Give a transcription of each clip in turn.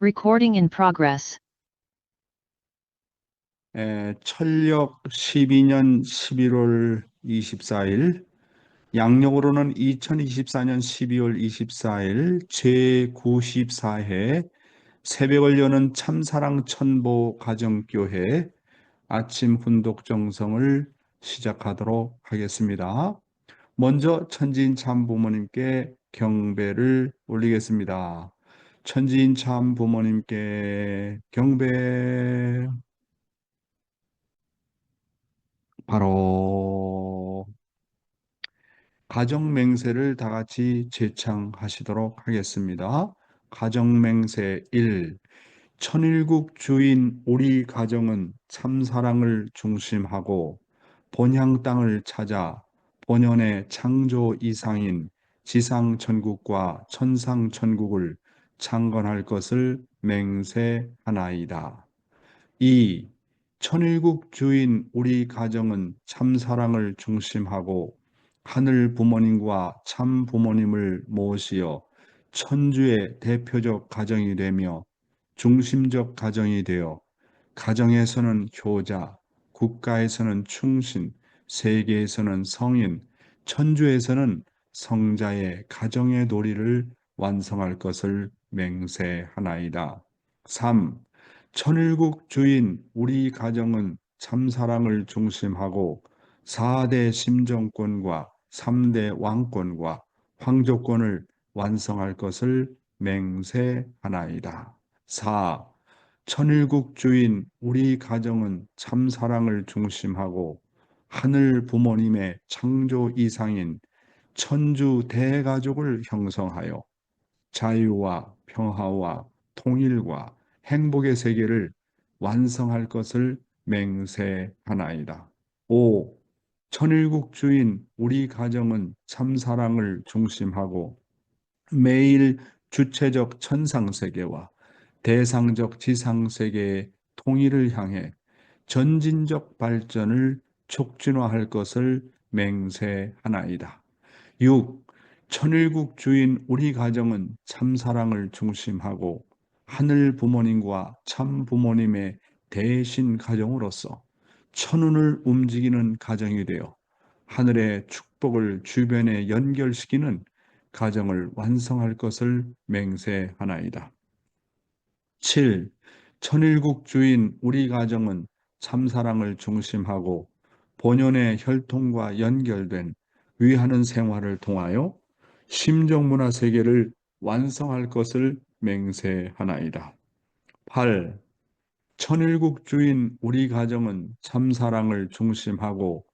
Recording in progress. 철력 12년 11월 24일, 양력으로는 2024년 12월 24일 제94회 새벽을 여는 참사랑 천보 가정교회 아침 훈독 정성을 시작하도록 하겠습니다. 먼저 천지인 참 부모님께 경배를 올리겠습니다. 천지인 참 부모님께 경배. 바로 가정맹세를 다 같이 제창하시도록 하겠습니다. 가정맹세 1. 천일국 주인 우리 가정은 참사랑을 중심하고 본향 땅을 찾아 본연의 창조 이상인 지상천국과 천상천국을 창건할 것을 맹세하나이다. 2. 천일국 주인 우리 가정은 참사랑을 중심하고 하늘 부모님과 참 부모님을 모시어 천주의 대표적 가정이 되며 중심적 가정이 되어 가정에서는 효자, 국가에서는 충신, 세계에서는 성인, 천주에서는 성자의 가정의 도리를 완성할 것을 맹세하나이다. 3. 천일국 주인 우리 가정은 참사랑을 중심하고 4대 심정권과 3대 왕권과 황조권을 완성할 것을 맹세하나이다. 4. 천일국 주인 우리 가정은 참사랑을 중심하고 하늘 부모님의 창조 이상인 천주 대가족을 형성하여 자유와 평화와 통일과 행복의 세계를 완성할 것을 맹세하나이다. 5. 천일국 주인 우리 가정은 참사랑을 중심하고 매일 주체적 천상세계와 대상적 지상세계의 통일을 향해 전진적 발전을 촉진화할 것을 맹세하나이다. 6. 천일국 주인 우리 가정은 참사랑을 중심하고 하늘 부모님과 참 부모님의 대신 가정으로서 천운을 움직이는 가정이 되어 하늘의 축복을 주변에 연결시키는 가정을 완성할 것을 맹세하나이다. 7. 천일국 주인 우리 가정은 참사랑을 중심하고 본연의 혈통과 연결된 위하는 생활을 통하여 심정문화 세계를 완성할 것을 맹세하나이다. 8. 천일국 주인 우리 가정은 참사랑을 중심하고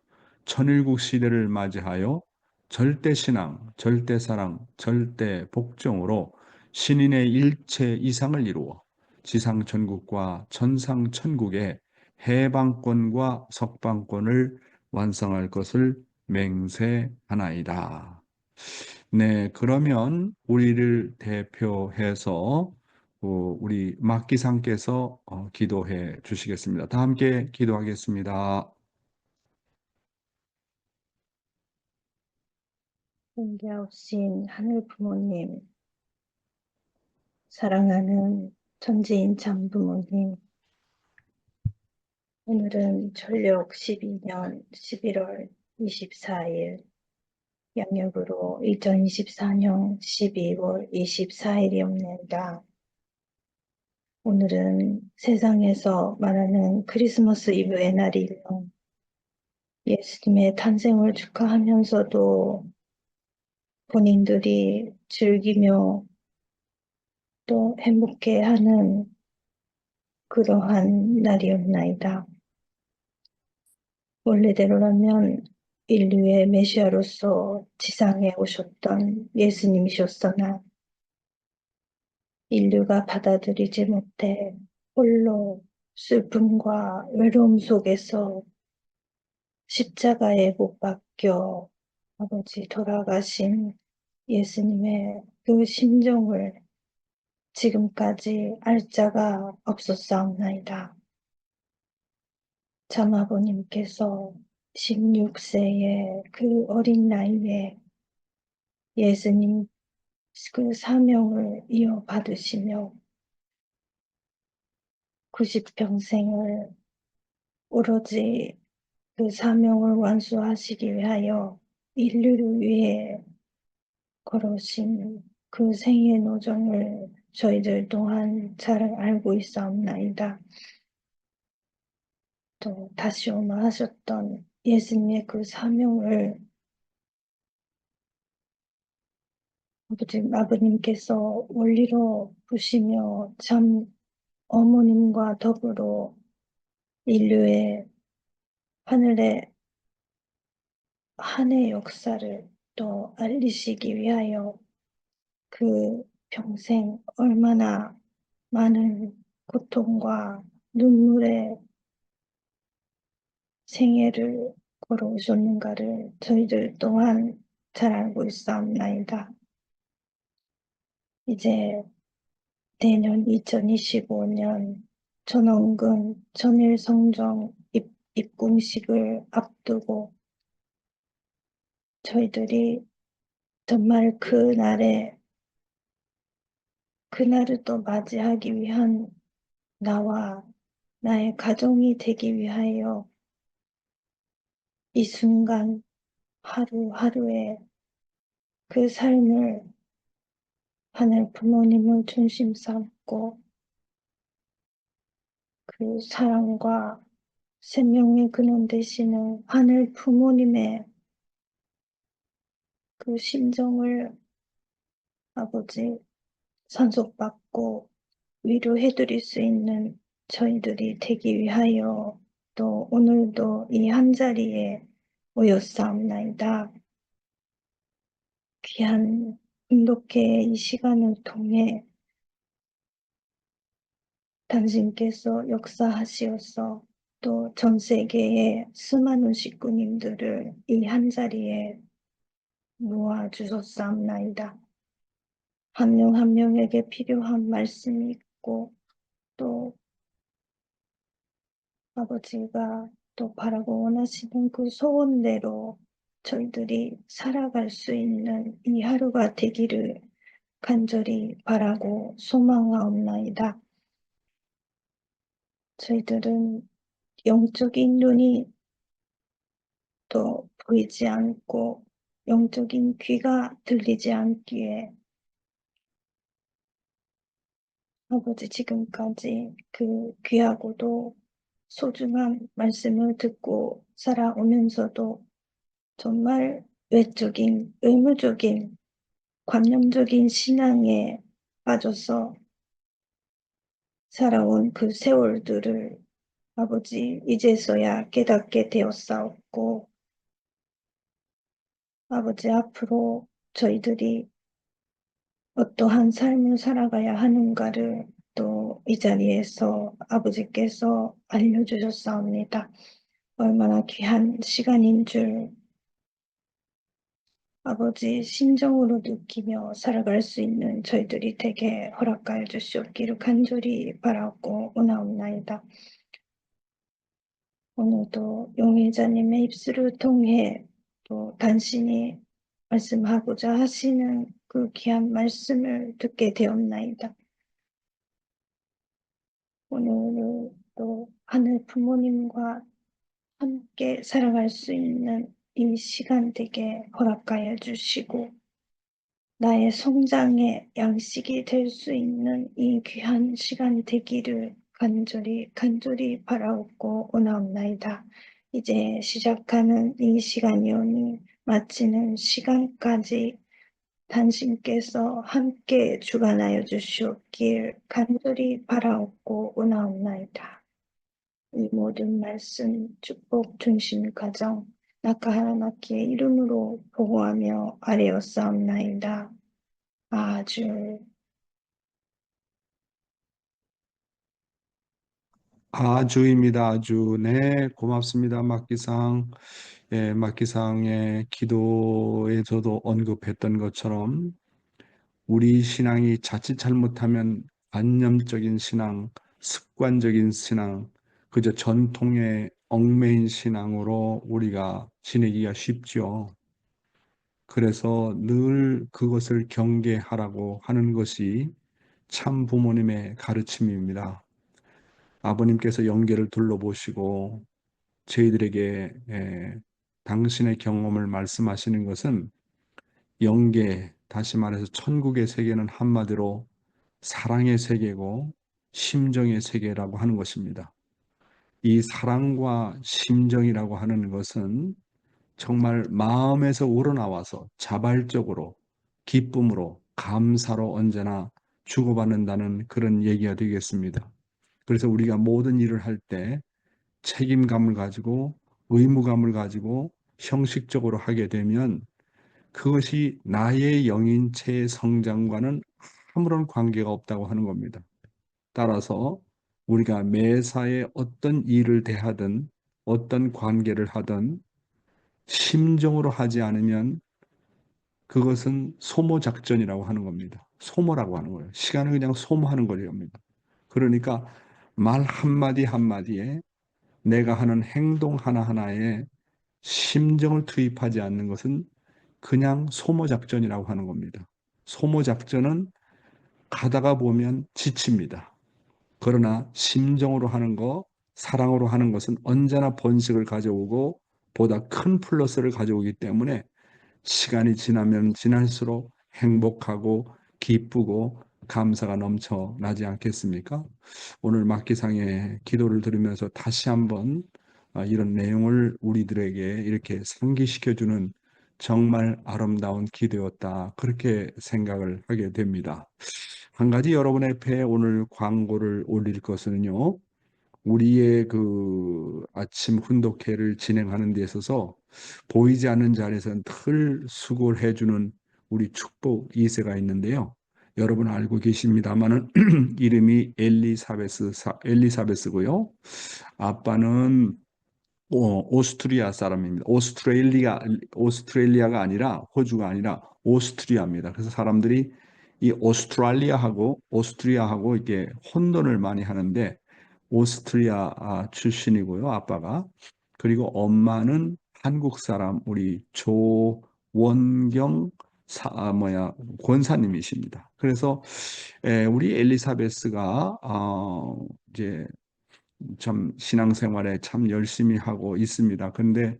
천일국 시대를 맞이하여 절대신앙, 절대사랑, 절대복종으로 신인의 일체 이상을 이루어 지상천국과 천상천국의 해방권과 석방권을 완성할 것을 맹세하나이다. 네, 그러면 우리를 대표해서 우리 막기상께서 기도해 주시겠습니다. 다 함께 기도하겠습니다. 존귀하신 하늘 부모님, 사랑하는 천지인 참 부모님, 오늘은 천력 12년 11월 24일, 양력으로 2024년 12월 24일이옵니다. 오늘은 세상에서 말하는 크리스마스 이브의 날이며 예수님의 탄생을 축하하면서도 본인들이 즐기며 또 행복해하는 그러한 날이었나이다. 원래대로라면 인류의 메시아로서 지상에 오셨던 예수님이셨으나 인류가 받아들이지 못해 홀로 슬픔과 외로움 속에서 십자가에 못 박혀 아버지 돌아가신 예수님의 그 심정을 지금까지 알 자가 없었사옵나이다. 참 아버님께서 16세의 그 어린 나이에 예수님 그 사명을 이어받으시며 90평생을 오로지 그 사명을 완수하시기 위하여 인류를 위해 걸으신 그 생의 노정을 저희들 또한 잘 알고 있사옵나이다. 또 다시 오늘 하셨던 예수님의 그 사명을 아버님께서 원리로 보시며 참 어머님과 더불어 인류의 하늘의 한의 역사를 또 알리시기 위하여 그 평생 얼마나 많은 고통과 눈물의 생애를 걸어오셨는가를 저희들 또한 잘 알고 있사옵나이다. 이제 내년 2025년 전원근 전일성정 입궁식을 앞두고 저희들이 정말 그날을 또 맞이하기 위한 나와 나의 가정이 되기 위하여 이 순간 하루하루의 그 삶을 하늘 부모님을 중심 삼고 그 사랑과 생명의 근원 되시는 하늘 부모님의 그 심정을 아버지 산속받고 위로해드릴 수 있는 저희들이 되기 위하여 또 오늘도 이 한자리에 모였사옵나이다. 귀한 인도케의 이 시간을 통해 당신께서 역사하시어서 또 전 세계의 수많은 식구님들을 이 한자리에 모아주셨사옵나이다. 한 명 한 명에게 필요한 말씀이 있고 또 아버지가 또 바라고 원하시는 그 소원대로 저희들이 살아갈 수 있는 이 하루가 되기를 간절히 바라고 소망하옵나이다. 저희들은 영적인 눈이 또 보이지 않고 영적인 귀가 들리지 않기에 아버지 지금까지 그 귀하고도 소중한 말씀을 듣고 살아오면서도 정말 외적인 의무적인 관념적인 신앙에 빠져서 살아온 그 세월들을 아버지 이제서야 깨닫게 되었사옵고 아버지 앞으로 저희들이 어떠한 삶을 살아가야 하는가를 또 이 자리에서 아버지께서 알려주셨사옵니다. 얼마나 귀한 시간인 줄 아버지 심정으로 느끼며 살아갈 수 있는 저희들이 되게 허락하여 주시옵기를 간절히 바라고 원하옵나이다. 오늘도 용의자님의 입술을 통해 또 단신이 말씀하고자 하시는 그 귀한 말씀을 듣게 되었나이다. 오늘 또 하늘 부모님과 함께 살아갈 수 있는 이 시간 되게 허락하여 주시고 나의 성장의 양식이 될 수 있는 이 귀한 시간 되기를 간절히 간절히 바라옵고 원하옵나이다. 이제 시작하는 이 시간이오니 마치는 시간까지 당신께서 함께 주관하여 주시옵길 간절히 바라옵고 원하옵나이다. 이 모든 말씀, 축복, 중심, 가정, 낙가 하나님께 이름으로 보고하며 아뢰었사옵나이다. 아주 아주입니다. 아주. 네, 고맙습니다. 막기상. 예, 막기상의 기도에서도 언급했던 것처럼 우리 신앙이 자칫 잘못하면 관념적인 신앙, 습관적인 신앙, 그저 전통의 얽매인 신앙으로 우리가 지내기가 쉽죠. 그래서 늘 그것을 경계하라고 하는 것이 참 부모님의 가르침입니다. 아버님께서 영계를 둘러보시고 저희들에게 당신의 경험을 말씀하시는 것은 영계, 다시 말해서 천국의 세계는 한마디로 사랑의 세계고 심정의 세계라고 하는 것입니다. 이 사랑과 심정이라고 하는 것은 정말 마음에서 우러나와서 자발적으로 기쁨으로 감사로 언제나 주고받는다는 그런 얘기가 되겠습니다. 그래서 우리가 모든 일을 할 때 책임감을 가지고 의무감을 가지고 형식적으로 하게 되면 그것이 나의 영인체의 성장과는 아무런 관계가 없다고 하는 겁니다. 따라서 우리가 매사에 어떤 일을 대하든 어떤 관계를 하든 심정으로 하지 않으면 그것은 소모 작전이라고 하는 겁니다. 소모라고 하는 거예요. 시간을 그냥 소모하는 거랍니다. 그러니까 말 한마디 한마디에 내가 하는 행동 하나하나에 심정을 투입하지 않는 것은 그냥 소모 작전이라고 하는 겁니다. 소모 작전은 가다가 보면 지칩니다. 그러나 심정으로 하는 거, 사랑으로 하는 것은 언제나 번식을 가져오고 보다 큰 플러스를 가져오기 때문에 시간이 지나면 지날수록 행복하고 기쁘고 감사가 넘쳐나지 않겠습니까? 오늘 막기상의 기도를 들으면서 다시 한번 이런 내용을 우리들에게 이렇게 상기시켜주는 정말 아름다운 기도였다. 그렇게 생각을 하게 됩니다. 한 가지 여러분 앞에 오늘 광고를 올릴 것은요. 우리의 그 아침 훈독회를 진행하는 데 있어서 보이지 않는 자리에서 늘 수고를 해주는 우리 축복 2세가 있는데요. 여러분 알고 계십니다만은 이름이 엘리사베스고요. 아빠는 오스트리아 사람입니다. 오스트레일리아가 아니라 호주가 아니라 오스트리아입니다. 그래서 사람들이 이 오스트리아하고 이게 혼돈을 많이 하는데 오스트리아 출신이고요. 아빠가. 그리고 엄마는 한국 사람 우리 조원경 권사님이십니다. 그래서 우리 엘리사베스가 이제 참 신앙생활에 참 열심히 하고 있습니다. 근데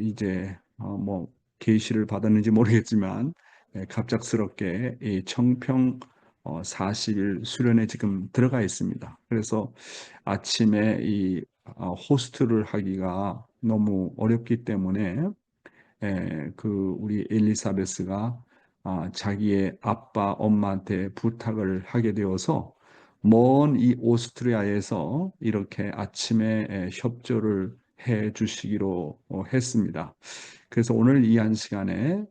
이제 뭐 계시를 받았는지 모르겠지만 갑작스럽게 이 청평 40일 수련에 지금 들어가 있습니다. 그래서 아침에 이 호스트를 하기가 너무 어렵기 때문에 그 우리 엘리사베스가 자기의 아빠, 엄마한테 부탁을 하게 되어서 먼 이 오스트리아에서 이렇게 아침에 협조를 해 주시기로 했습니다. 그래서 오늘 이 한 시간에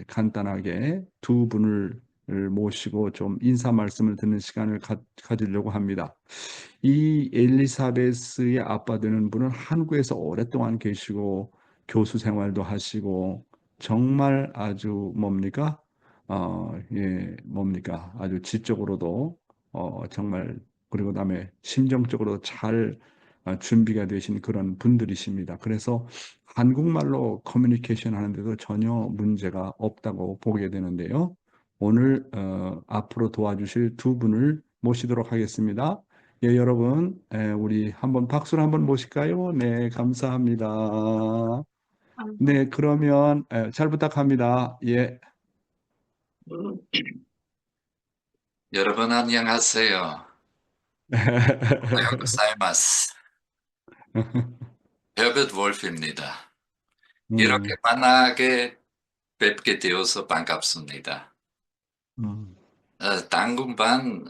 간단하게 두 분을 모시고 좀 인사 말씀을 듣는 시간을 가지려고 합니다. 이 엘리사베스의 아빠 되는 분은 한국에서 오랫동안 계시고 교수 생활도 하시고 정말 아주 뭡니까? 뭡니까? 아주 지적으로도 정말 그리고 그다음에 심정적으로 잘 준비가 되신 그런 분들이십니다. 그래서 한국말로 커뮤니케이션 하는데도 전혀 문제가 없다고 보게 되는데요. 오늘 앞으로 도와주실 두 분을 모시도록 하겠습니다. 예, 여러분, 우리 한번 박수를 한번 모실까요? 네, 감사합니다. 네, 그러면 잘 부탁합니다. 예. 여러분 안녕하세요. 오하요 고자이마스. 헤rbert wolf입니다. 이렇게 음, 만나게 뵙게 되어서 반갑습니다. 음, 당분간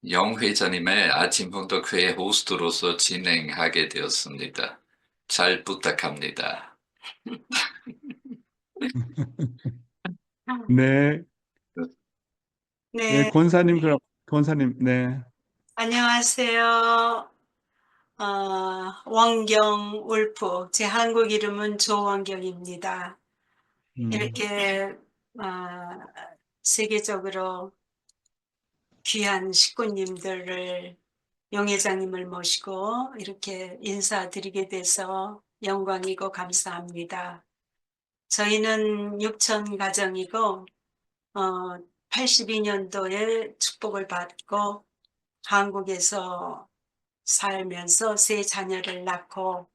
영 회장님의 아침 훈독회 호스트로서 진행하게 되었습니다. 잘 부탁합니다. 네, 예, 네, 권사님, 그럼, 권사님, 네. 안녕하세요. 원경 울프. 제 한국 이름은 조원경입니다. 음, 이렇게 세계적으로 귀한 식구님들을 용회장님을 모시고 이렇게 인사드리게 돼서 영광이고 감사합니다. 저희는 육천 가정이고 82년도에 축복을 받고 한국에서 살면서 세 자녀를 낳고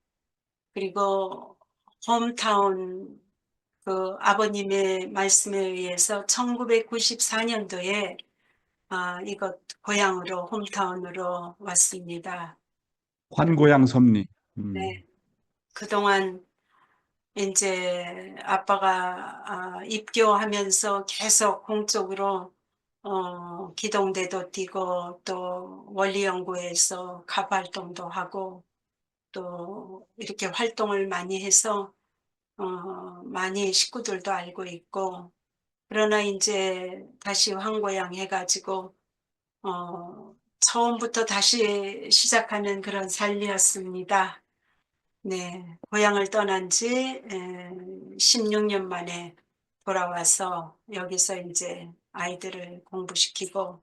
그리고 홈타운 그 아버님의 말씀에 의해서 1994년도에 이곳 고향으로 홈타운으로 왔습니다. 환고양 섭리. 네, 그동안 이제 아빠가 입교하면서 계속 공적으로 기동대도 뛰고 또 원리연구회에서 갑 활동도 하고 또 이렇게 활동을 많이 해서 많이 식구들도 알고 있고 그러나 이제 다시 환고양 해가지고 처음부터 다시 시작하는 그런 삶이었습니다. 네, 고향을 떠난 지 16년 만에 돌아와서 여기서 이제 아이들을 공부시키고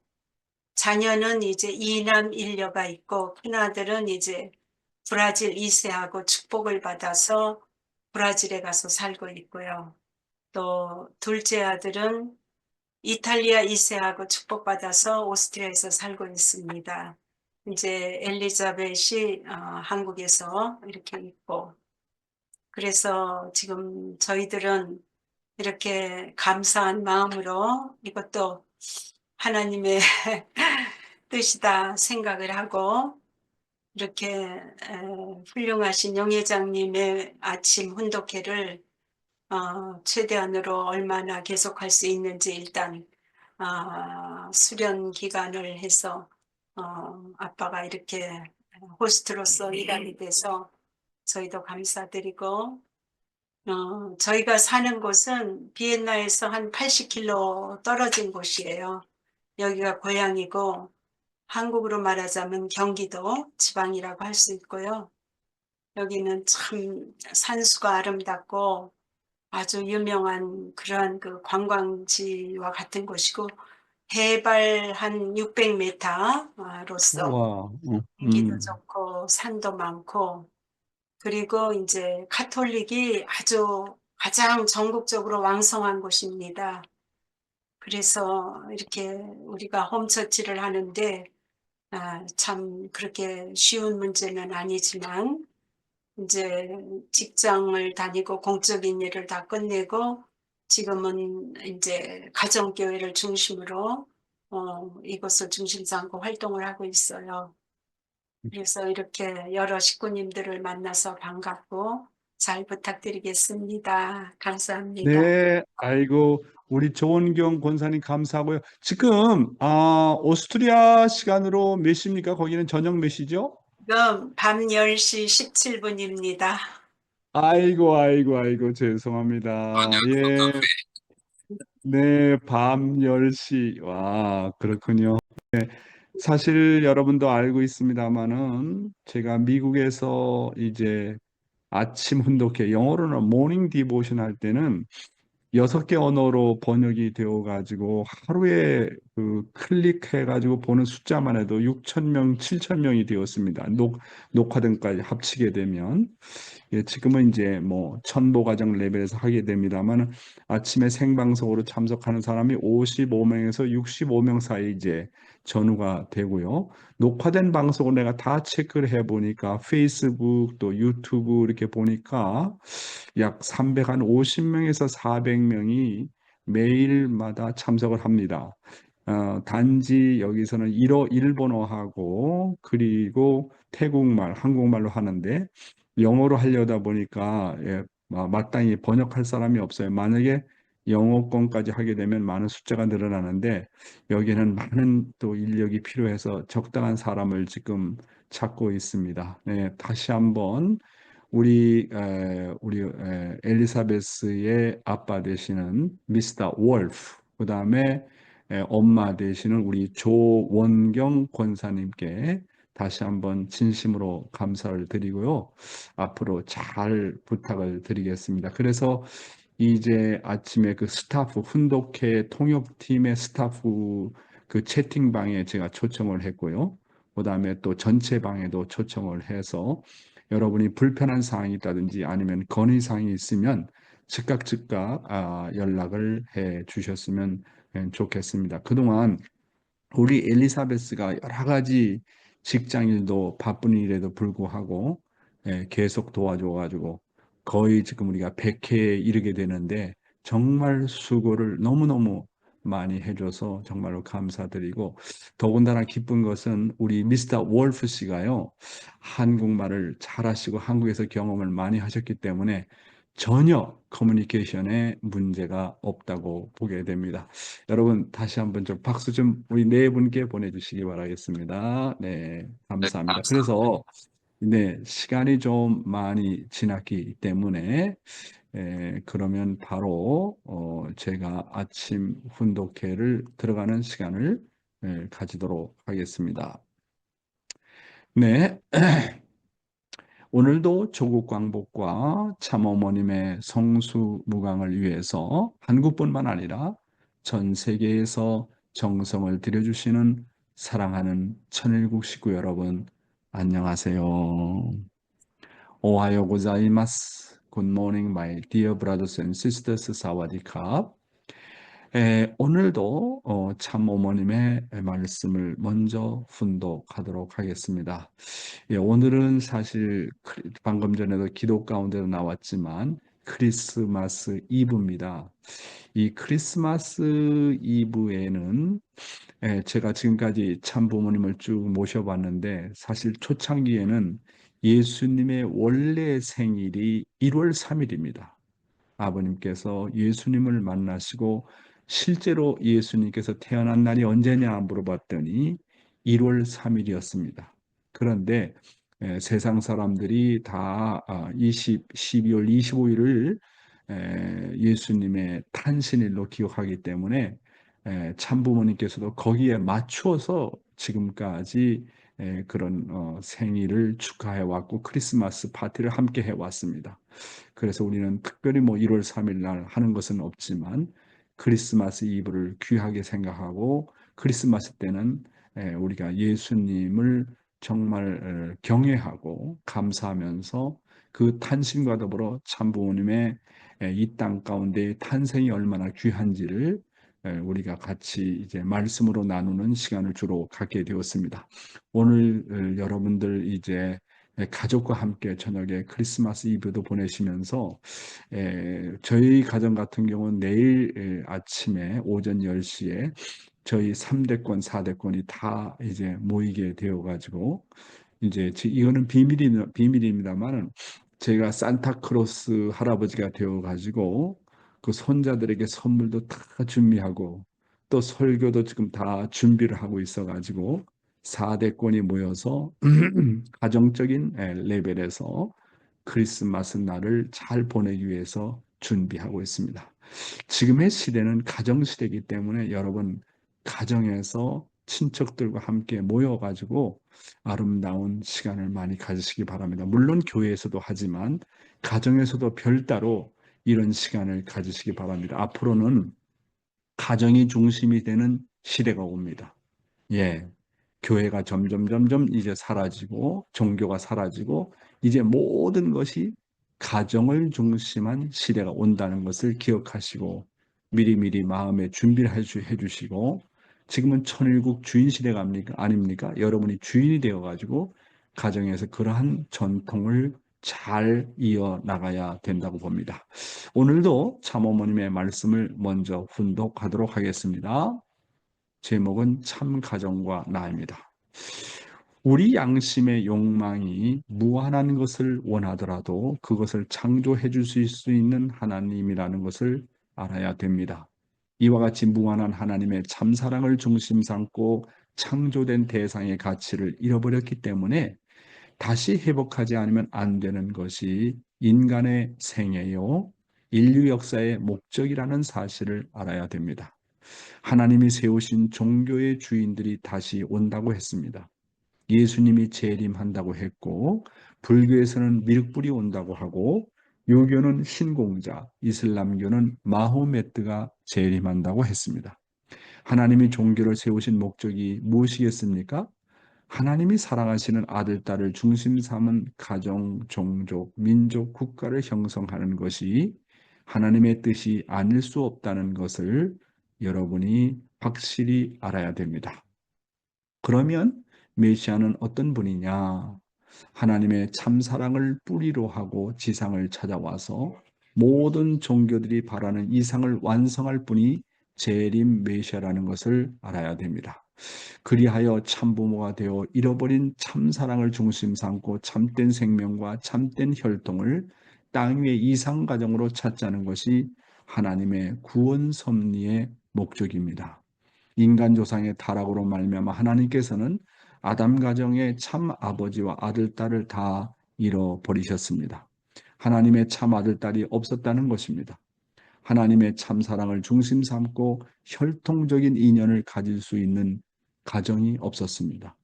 자녀는 이제 이남 일녀가 있고 큰아들은 이제 브라질 2세하고 축복을 받아서 브라질에 가서 살고 있고요. 또 둘째 아들은 이탈리아 2세하고 축복받아서 오스트리아에서 살고 있습니다. 이제 엘리자벳이 한국에서 이렇게 있고 그래서 지금 저희들은 이렇게 감사한 마음으로 이것도 하나님의 뜻이다 생각을 하고 이렇게 훌륭하신 영회장님의 아침 훈독회를 최대한으로 얼마나 계속할 수 있는지 일단 수련 기간을 해서 아빠가 이렇게 호스트로서 일하게 돼서 저희도 감사드리고 저희가 사는 곳은 비엔나에서 한 80km 떨어진 곳이에요. 여기가 고향이고 한국으로 말하자면 경기도 지방이라고 할 수 있고요. 여기는 참 산수가 아름답고 아주 유명한 그러한 그 관광지와 같은 곳이고 해발 한 600m로서 와, 공기도 좋고 산도 많고 그리고 이제 카톨릭이 아주 가장 전국적으로 왕성한 곳입니다. 그래서 이렇게 우리가 홈처치를 하는데 참 그렇게 쉬운 문제는 아니지만 이제 직장을 다니고 공적인 일을 다 끝내고 지금은 이제 가정교회를 중심으로 이것을 중심 삼고 활동을 하고 있어요. 그래서 이렇게 여러 식구님들을 만나서 반갑고 잘 부탁드리겠습니다. 감사합니다. 네, 아이고, 우리 조원경 권사님 감사하고요. 지금, 오스트리아 시간으로 몇 시입니까? 거기는 저녁 몇 시죠? 지금 밤 10시 17분입니다. 아이고, 죄송합니다. 예, 네, 밤 10시. 와, 그렇군요. 사실 여러분도 알고 있습니다만은 제가 미국에서 이제 아침 훈독회, 영어로는 모닝 디보션 할 때는 6개 언어로 번역이 되어 가지고 하루에 그 클릭해 가지고 보는 숫자만 해도 6천 명, 7천 명이 되었습니다. 녹화등까지 합치게 되면. 예, 지금은 이제 뭐 천보 과정 레벨에서 하게 됩니다만 아침에 생방송으로 참석하는 사람이 55명에서 65명 사이 이제 전후가 되고요. 녹화된 방송을 내가 다 체크를 해 보니까 페이스북 또 유튜브 이렇게 보니까 약 350명에서 400명이 매일마다 참석을 합니다. 단지 여기서는 일본어하고 그리고 태국말, 한국말로 하는데 영어로 하려다 보니까 마땅히 번역할 사람이 없어요. 만약에 영어권까지 하게 되면 많은 숫자가 늘어나는데 여기는 많은 또 인력이 필요해서 적당한 사람을 지금 찾고 있습니다. 네, 다시 한번 우리 엘리사베스의 아빠 되시는 미스터 월프, 그다음에 엄마 되시는 우리 조원경 권사님께 다시 한번 진심으로 감사를 드리고요. 앞으로 잘 부탁을 드리겠습니다. 그래서 이제 아침에 그 스타프 훈독회 통역팀의 스타프 그 채팅방에 제가 초청을 했고요. 그다음에 또 전체 방에도 초청을 해서 여러분이 불편한 사항이 있다든지 아니면 건의 사항이 있으면 즉각 연락을 해 주셨으면 좋겠습니다. 그동안 우리 엘리사베스가 여러 가지 직장일도 바쁜 일에도 불구하고 계속 도와줘가지고 거의 지금 우리가 100회에 이르게 되는데 정말 수고를 너무너무 많이 해줘서 정말로 감사드리고 더군다나 기쁜 것은 우리 미스터 월프 씨가요 한국말을 잘하시고 한국에서 경험을 많이 하셨기 때문에 전혀 커뮤니케이션에 문제가 없다고 보게 됩니다. 여러분 다시 한번 좀 박수 좀 우리 네 분께 보내주시기 바라겠습니다. 네, 네, 감사합니다. 감사합니다. 그래서 네, 시간이 좀 많이 지났기 때문에 그러면 바로 제가 아침 훈독회를 들어가는 시간을 가지도록 하겠습니다. 네. 오늘도 조국 광복과 참어머님의 성수무강을 위해서 한국뿐만 아니라 전 세계에서 정성을 들여주시는 사랑하는 천일국 식구 여러분, 안녕하세요. 오하요 고자이마스. Good morning, my dear brothers and sisters. 사와디캅. 오늘도 참어머님의 말씀을 먼저 훈독하도록 하겠습니다. 오늘은 사실 방금 전에도 기도 가운데로 나왔지만 크리스마스 이브입니다. 이 크리스마스 이브에는 제가 지금까지 참부모님을 쭉 모셔봤는데 사실 초창기에는 예수님의 원래 생일이 1월 3일입니다. 아버님께서 예수님을 만나시고 실제로 예수님께서 태어난 날이 언제냐 물어봤더니 1월 3일이었습니다. 그런데 세상 사람들이 다 12월 25일을 예수님의 탄신일로 기억하기 때문에 참부모님께서도 거기에 맞추어서 지금까지 그런 생일을 축하해 왔고 크리스마스 파티를 함께 해 왔습니다. 그래서 우리는 특별히 1월 3일 날 하는 것은 없지만 크리스마스 이브를 귀하게 생각하고 크리스마스 때는 우리가 예수님을 정말 경외하고 감사하면서 그 탄신과 더불어 참부모님의 이 땅 가운데 탄생이 얼마나 귀한지를 우리가 같이 이제 말씀으로 나누는 시간을 주로 갖게 되었습니다. 오늘 여러분들 이제 가족과 함께 저녁에 크리스마스 이브도 보내시면서 저희 가정 같은 경우는 내일 아침에 오전 10시에 저희 3대권, 4대권이 다 이제 모이게 되어가지고 이제 이거는 비밀입니다만은 제가 산타크로스 할아버지가 되어가지고 그 손자들에게 선물도 다 준비하고 또 설교도 지금 다 준비를 하고 있어가지고 4대권이 모여서 가정적인 레벨에서 크리스마스 날을 잘 보내기 위해서 준비하고 있습니다. 지금의 시대는 가정 시대이기 때문에 여러분 가정에서 친척들과 함께 모여가지고 아름다운 시간을 많이 가지시기 바랍니다. 물론 교회에서도 하지만 가정에서도 별따로 이런 시간을 가지시기 바랍니다. 앞으로는 가정이 중심이 되는 시대가 옵니다. 예. 교회가 점점 이제 사라지고 종교가 사라지고 이제 모든 것이 가정을 중심한 시대가 온다는 것을 기억하시고 미리미리 마음의 준비를 해주시고 지금은 천일국 주인 시대가 아닙니까? 여러분이 주인이 되어가지고 가정에서 그러한 전통을 잘 이어나가야 된다고 봅니다. 오늘도 참어머님의 말씀을 먼저 훈독하도록 하겠습니다. 제목은 참 가정과 나입니다. 우리 양심의 욕망이 무한한 것을 원하더라도 그것을 창조해 주실 수 있는 하나님이라는 것을 알아야 됩니다. 이와 같이 무한한 하나님의 참사랑을 중심 삼고 창조된 대상의 가치를 잃어버렸기 때문에 다시 회복하지 않으면 안 되는 것이 인간의 생애요, 인류 역사의 목적이라는 사실을 알아야 됩니다. 하나님이 세우신 종교의 주인들이 다시 온다고 했습니다. 예수님이 재림한다고 했고 불교에서는 미륵불이 온다고 하고 유교는 신공자, 이슬람교는 마호메트가 재림한다고 했습니다. 하나님이 종교를 세우신 목적이 무엇이겠습니까? 하나님이 사랑하시는 아들, 딸을 중심 삼은 가정, 종족, 민족, 국가를 형성하는 것이 하나님의 뜻이 아닐 수 없다는 것을 여러분이 확실히 알아야 됩니다. 그러면 메시아는 어떤 분이냐? 하나님의 참사랑을 뿌리로 하고 지상을 찾아와서 모든 종교들이 바라는 이상을 완성할 분이 재림 메시아라는 것을 알아야 됩니다. 그리하여 참부모가 되어 잃어버린 참사랑을 중심 삼고 참된 생명과 참된 혈통을 땅 위의 이상가정으로 찾자는 것이 하나님의 구원 섭리의 목적입니다. 인간 조상의 타락으로 말미암아 하나님께서는 아담 가정의 참 아버지와 아들, 딸을 다 잃어버리셨습니다. 하나님의 참 아들, 딸이 없었다는 것입니다. 하나님의 참 사랑을 중심 삼고 혈통적인 인연을 가질 수 있는 가정이 없었습니다.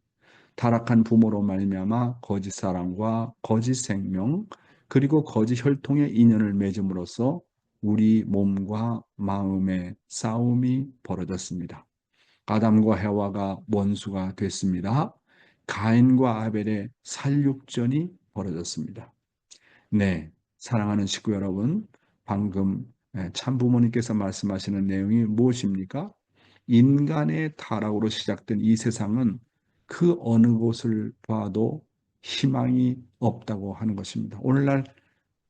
타락한 부모로 말미암아 거짓 사랑과 거짓 생명 그리고 거짓 혈통의 인연을 맺음으로써 우리 몸과 마음의 싸움이 벌어졌습니다. 아담과 해와가 원수가 됐습니다. 가인과 아벨의 살육전이 벌어졌습니다. 네, 사랑하는 식구 여러분, 방금 참부모님께서 말씀하시는 내용이 무엇입니까? 인간의 타락으로 시작된 이 세상은 그 어느 곳을 봐도 희망이 없다고 하는 것입니다. 오늘날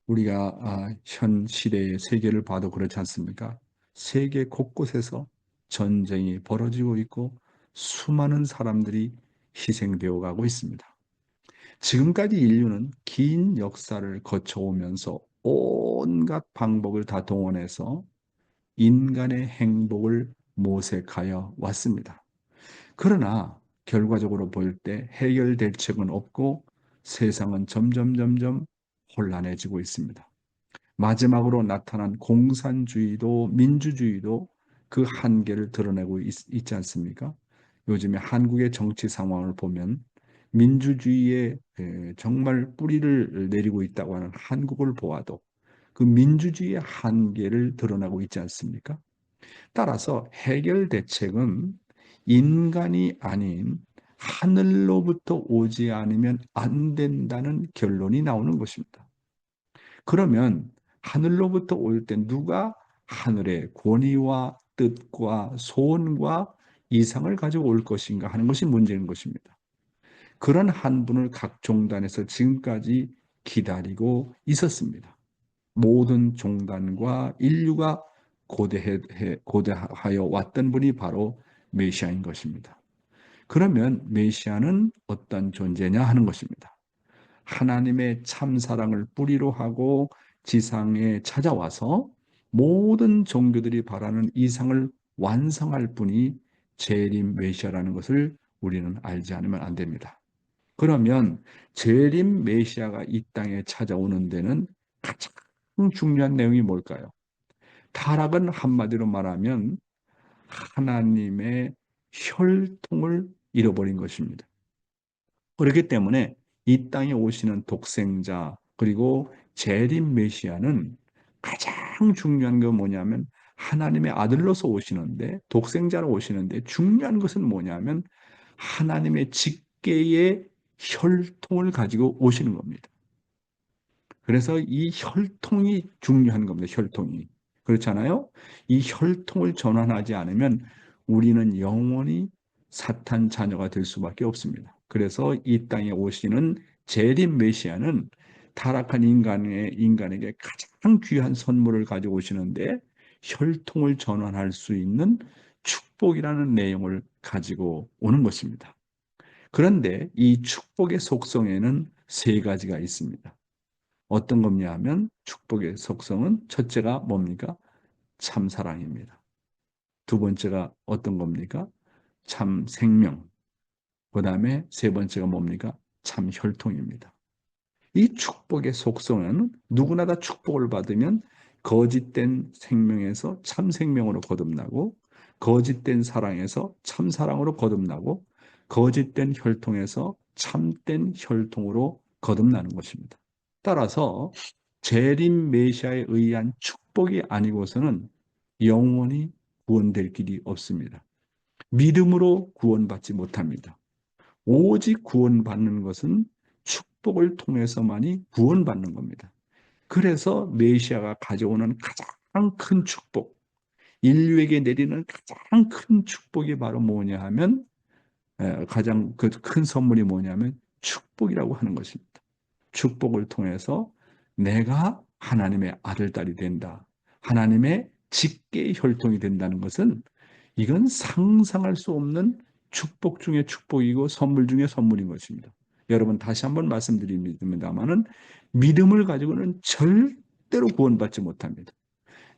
우리가 현 시대의 세계를 봐도 그렇지 않습니까? 세계 곳곳에서 전쟁이 벌어지고 있고 수많은 사람들이 희생되어 가고 있습니다. 지금까지 인류는 긴 역사를 거쳐오면서 온갖 방법을 다 동원해서 인간의 행복을 모색하여 왔습니다. 그러나 결과적으로 볼 때 해결 대책은 없고 세상은 점점 혼란해지고 있습니다. 마지막으로 나타난 공산주의도 민주주의도 그 한계를 드러내고 있지 않습니까? 요즘에 한국의 정치 상황을 보면 민주주의에 정말 뿌리를 내리고 있다고 하는 한국을 보아도 그 민주주의의 한계를 드러나고 있지 않습니까? 따라서 해결 대책은 인간이 아닌 하늘로부터 오지 않으면 안 된다는 결론이 나오는 것입니다. 그러면 하늘로부터 올 때 누가 하늘의 권위와 뜻과 소원과 이상을 가지고 올 것인가 하는 것이 문제인 것입니다. 그런 한 분을 각 종단에서 지금까지 기다리고 있었습니다. 모든 종단과 인류가 고대하여 왔던 분이 바로 메시아인 것입니다. 그러면 메시아는 어떤 존재냐 하는 것입니다. 하나님의 참사랑을 뿌리로 하고 지상에 찾아와서 모든 종교들이 바라는 이상을 완성할 분이 재림 메시아라는 것을 우리는 알지 않으면 안 됩니다. 그러면 재림 메시아가 이 땅에 찾아오는 데는 가장 중요한 내용이 뭘까요? 타락은 한마디로 말하면 하나님의 혈통을 잃어버린 것입니다. 그렇기 때문에 이 땅에 오시는 독생자 그리고 재림 메시아는 가장 중요한 건 뭐냐면 하나님의 아들로서 오시는데 독생자로 오시는데 중요한 것은 뭐냐면 하나님의 직계의 혈통을 가지고 오시는 겁니다. 그래서 이 혈통이 중요한 겁니다. 혈통이. 그렇잖아요? 이 혈통을 전환하지 않으면 우리는 영원히 사탄 자녀가 될 수밖에 없습니다. 그래서 이 땅에 오시는 재림 메시아는 타락한 인간에게 가장 귀한 선물을 가지고 오시는데 혈통을 전환할 수 있는 축복이라는 내용을 가지고 오는 것입니다. 그런데 이 축복의 속성에는 세 가지가 있습니다. 어떤 겁냐 하면 축복의 속성은 첫째가 뭡니까? 참 사랑입니다. 두 번째가 어떤 겁니까? 참 생명. 그 다음에 세 번째가 뭡니까? 참 혈통입니다. 이 축복의 속성은 누구나 다 축복을 받으면 거짓된 생명에서 참 생명으로 거듭나고 거짓된 사랑에서 참 사랑으로 거듭나고 거짓된 혈통에서 참된 혈통으로 거듭나는 것입니다. 따라서 재림 메시아에 의한 축복이 아니고서는 영원히 구원될 길이 없습니다. 믿음으로 구원받지 못합니다. 오직 구원받는 것은 축복을 통해서만이 구원받는 겁니다. 그래서 메시아가 가져오는 가장 큰 축복, 인류에게 내리는 가장 큰 축복이 바로 뭐냐 하면 가장 그 큰 선물이 뭐냐면 축복이라고 하는 것입니다. 축복을 통해서 내가 하나님의 아들, 딸이 된다. 하나님의 직계의 혈통이 된다는 것은 이건 상상할 수 없는 축복 중에 축복이고 선물 중에 선물인 것입니다. 여러분 다시 한번 말씀드립니다만은 믿음을 가지고는 절대로 구원받지 못합니다.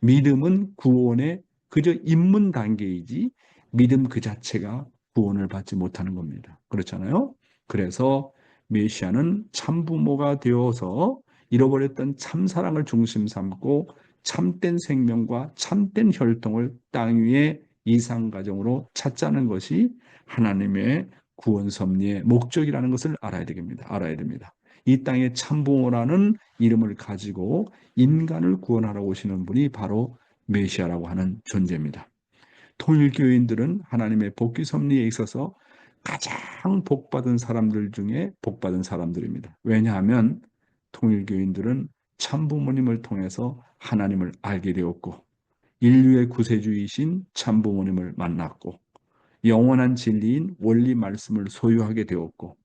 믿음은 구원의 그저 입문 단계이지 믿음 그 자체가 구원을 받지 못하는 겁니다. 그렇잖아요? 그래서 메시아는 참부모가 되어서 잃어버렸던 참사랑을 중심 삼고 참된 생명과 참된 혈통을 땅 위에 이상가정으로 찾자는 것이 하나님의 구원 섭리의 목적이라는 것을 알아야 됩니다. 이 땅에 참부모라는 이름을 가지고 인간을 구원하러 오시는 분이 바로 메시아라고 하는 존재입니다. 통일교인들은 하나님의 복귀 섭리에 있어서 가장 복받은 사람들 중에 복받은 사람들입니다. 왜냐하면 통일교인들은 참부모님을 통해서 하나님을 알게 되었고 인류의 구세주이신 참부모님을 만났고 영원한 진리인 원리 말씀을 소유하게 되었고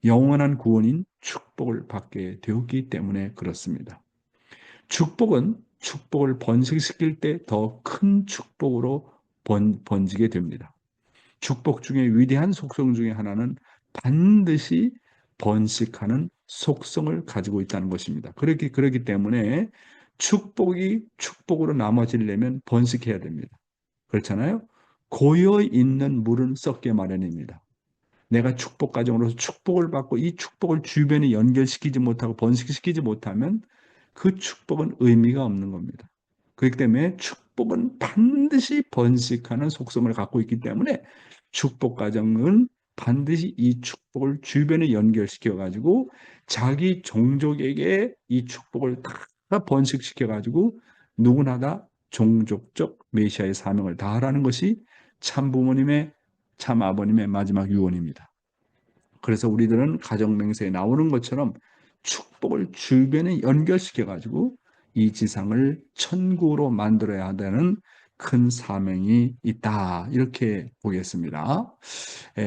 영원한 구원인 축복을 받게 되었기 때문에 그렇습니다. 축복은 축복을 번식시킬 때 더 큰 축복으로 번지게 됩니다. 축복 중에 위대한 속성 중에 하나는 반드시 번식하는 속성을 가지고 있다는 것입니다. 그렇기 때문에 축복이 축복으로 나머지려면 번식해야 됩니다. 그렇잖아요? 고여 있는 물은 썩게 마련입니다. 내가 축복 가정으로서 축복을 받고 이 축복을 주변에 연결시키지 못하고 번식시키지 못하면 그 축복은 의미가 없는 겁니다. 그렇기 때문에 축복은 반드시 번식하는 속성을 갖고 있기 때문에 축복 가정은 반드시 이 축복을 주변에 연결시켜 가지고 자기 종족에게 이 축복을 다 번식시켜 가지고 누구나 다 종족적 메시아의 사명을 다하라는 것이 참 부모님의 참 아버님의 마지막 유언입니다. 그래서 우리들은 가정맹세에 나오는 것처럼 축복을 주변에 연결시켜 가지고 이 지상을 천국으로 만들어야 하는 큰 사명이 있다. 이렇게 보겠습니다.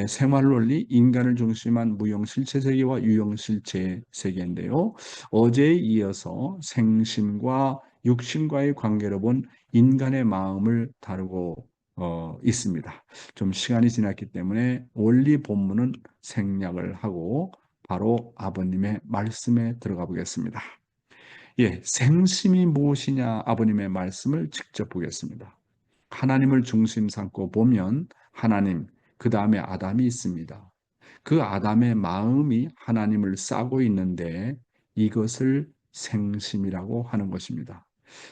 생활논리, 인간을 중심한 무형실체 세계와 유형실체 세계인데요. 어제에 이어서 생심과 육신과의 관계로 본 인간의 마음을 다루고 있습니다. 좀 시간이 지났기 때문에 원리 본문은 생략을 하고 바로 아버님의 말씀에 들어가 보겠습니다. 생심이 무엇이냐 아버님의 말씀을 직접 보겠습니다. 하나님을 중심 삼고 보면 하나님, 그 다음에 아담이 있습니다. 그 아담의 마음이 하나님을 싸고 있는데 이것을 생심이라고 하는 것입니다.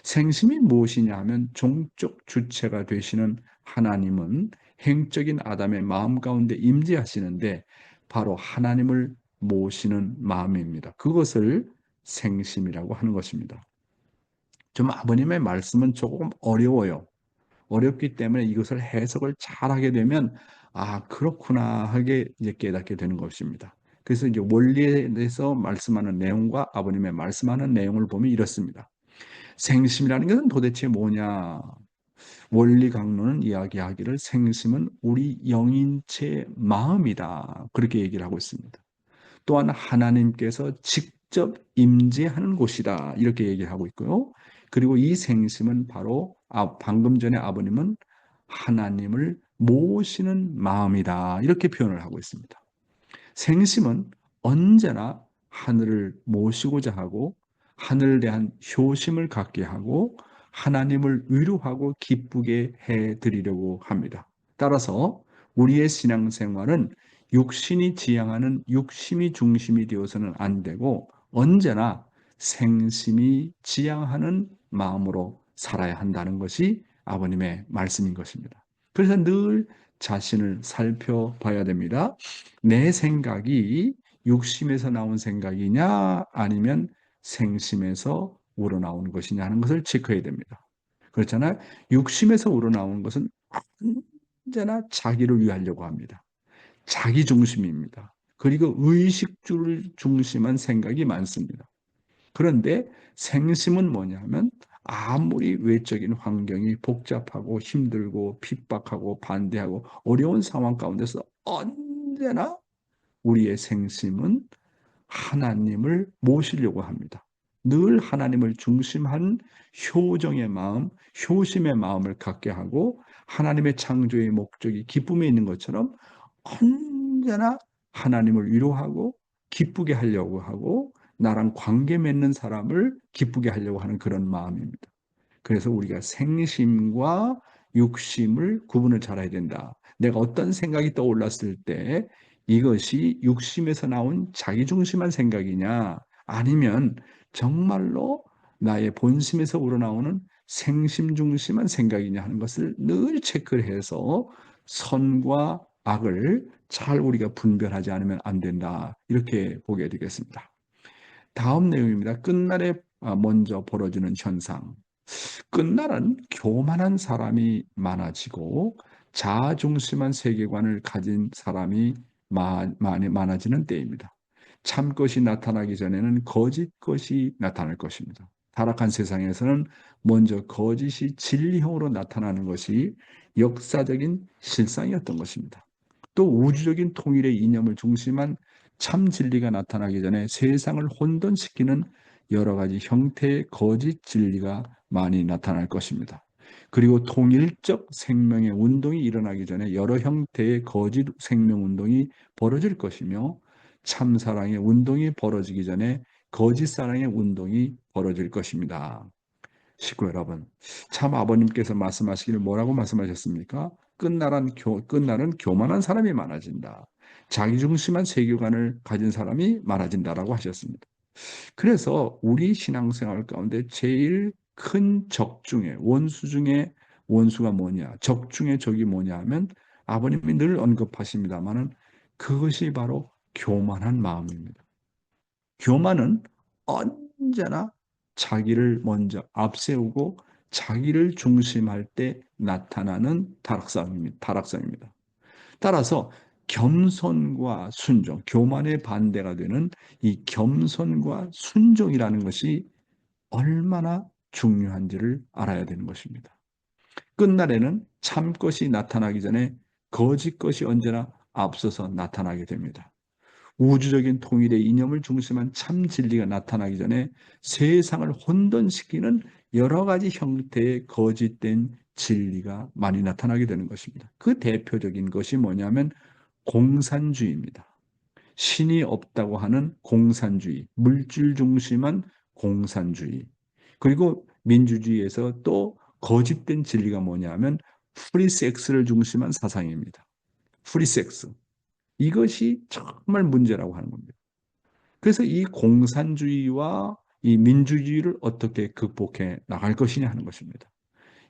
생심이 무엇이냐 하면 종적 주체가 되시는 하나님은 행적인 아담의 마음 가운데 임재하시는데 바로 하나님을 모시는 마음입니다. 그것을 생심이라고 하는 것입니다. 좀 아버님의 말씀은 조금 어려워요. 어렵기 때문에 이것을 해석을 잘하게 되면 그렇구나 하게 이제 깨닫게 되는 것입니다. 그래서 이제 원리에 대해서 말씀하는 내용과 아버님의 말씀하는 내용을 보면 이렇습니다. 생심이라는 것은 도대체 뭐냐? 원리 강론은 이야기하기를 생심은 우리 영인체 마음이다. 그렇게 얘기를 하고 있습니다. 또한 하나님께서 직접 임재하는 곳이다. 이렇게 얘기를 하고 있고요. 그리고 이 생심은 바로 방금 전에 아버님은 하나님을 모시는 마음이다. 이렇게 표현을 하고 있습니다. 생심은 언제나 하늘을 모시고자 하고 하늘에 대한 효심을 갖게 하고 하나님을 위로하고 기쁘게 해드리려고 합니다. 따라서 우리의 신앙생활은 육신이 지향하는 육심이 중심이 되어서는 안 되고 언제나 생심이 지향하는 마음으로 살아야 한다는 것이 아버님의 말씀인 것입니다. 그래서 늘 자신을 살펴봐야 됩니다. 내 생각이 육심에서 나온 생각이냐 아니면 생심에서 우러나온 것이냐 하는 것을 체크해야 됩니다. 그렇잖아요. 육심에서 우러나온 것은 언제나 자기를 위하려고 합니다. 자기 중심입니다. 그리고 의식주를 중심한 생각이 많습니다. 그런데 생심은 뭐냐면 아무리 외적인 환경이 복잡하고 힘들고 핍박하고 반대하고 어려운 상황 가운데서 언제나 우리의 생심은 하나님을 모시려고 합니다. 늘 하나님을 중심한 효정의 마음, 효심의 마음을 갖게 하고 하나님의 창조의 목적이 기쁨에 있는 것처럼 언제나 하나님을 위로하고 기쁘게 하려고 하고 나랑 관계 맺는 사람을 기쁘게 하려고 하는 그런 마음입니다. 그래서 우리가 생심과 육심을 구분을 잘해야 된다. 내가 어떤 생각이 떠올랐을 때 이것이 육심에서 나온 자기중심한 생각이냐 아니면 정말로 나의 본심에서 우러나오는 생심중심한 생각이냐 하는 것을 늘 체크를 해서 선과 악을 잘 우리가 분별하지 않으면 안 된다. 이렇게 보게 되겠습니다. 다음 내용입니다. 끝날에 먼저 벌어지는 현상. 끝날은 교만한 사람이 많아지고 자아중심한 세계관을 가진 사람이 많이 많아지는 때입니다. 참것이 나타나기 전에는 거짓것이 나타날 것입니다. 타락한 세상에서는 먼저 거짓이 진리형으로 나타나는 것이 역사적인 실상이었던 것입니다. 또 우주적인 통일의 이념을 중심한 참 진리가 나타나기 전에 세상을 혼돈시키는 여러 가지 형태의 거짓 진리가 많이 나타날 것입니다. 그리고 통일적 생명의 운동이 일어나기 전에 여러 형태의 거짓 생명 운동이 벌어질 것이며 참 사랑의 운동이 벌어지기 전에 거짓 사랑의 운동이 벌어질 것입니다. 식구 여러분, 참 아버님께서 말씀하시기를 뭐라고 말씀하셨습니까? 끝날은 교만한 사람이 많아진다. 자기중심한 세계관을 가진 사람이 많아진다라고 하셨습니다. 그래서 우리 신앙생활 가운데 제일 큰 적 중에 원수 중에 원수가 뭐냐, 적 중에 적이 뭐냐 하면 아버님이 늘 언급하십니다마는 그것이 바로 교만한 마음입니다. 교만은 언제나 자기를 먼저 앞세우고 자기를 중심할 때 나타나는 타락성입니다. 따라서 겸손과 순종, 교만의 반대가 되는 이 겸손과 순종이라는 것이 얼마나 중요한지를 알아야 되는 것입니다. 끝날에는 참것이 나타나기 전에 거짓것이 언제나 앞서서 나타나게 됩니다. 우주적인 통일의 이념을 중심한 참 진리가 나타나기 전에 세상을 혼돈시키는 여러 가지 형태의 거짓된 진리가 많이 나타나게 되는 것입니다. 그 대표적인 것이 뭐냐면 공산주의입니다. 신이 없다고 하는 공산주의, 물질 중심한 공산주의. 그리고 민주주의에서 또 거짓된 진리가 뭐냐면 프리섹스를 중심한 사상입니다. 프리섹스. 이것이 정말 문제라고 하는 겁니다. 그래서 이 공산주의와 이 민주주의를 어떻게 극복해 나갈 것이냐 하는 것입니다.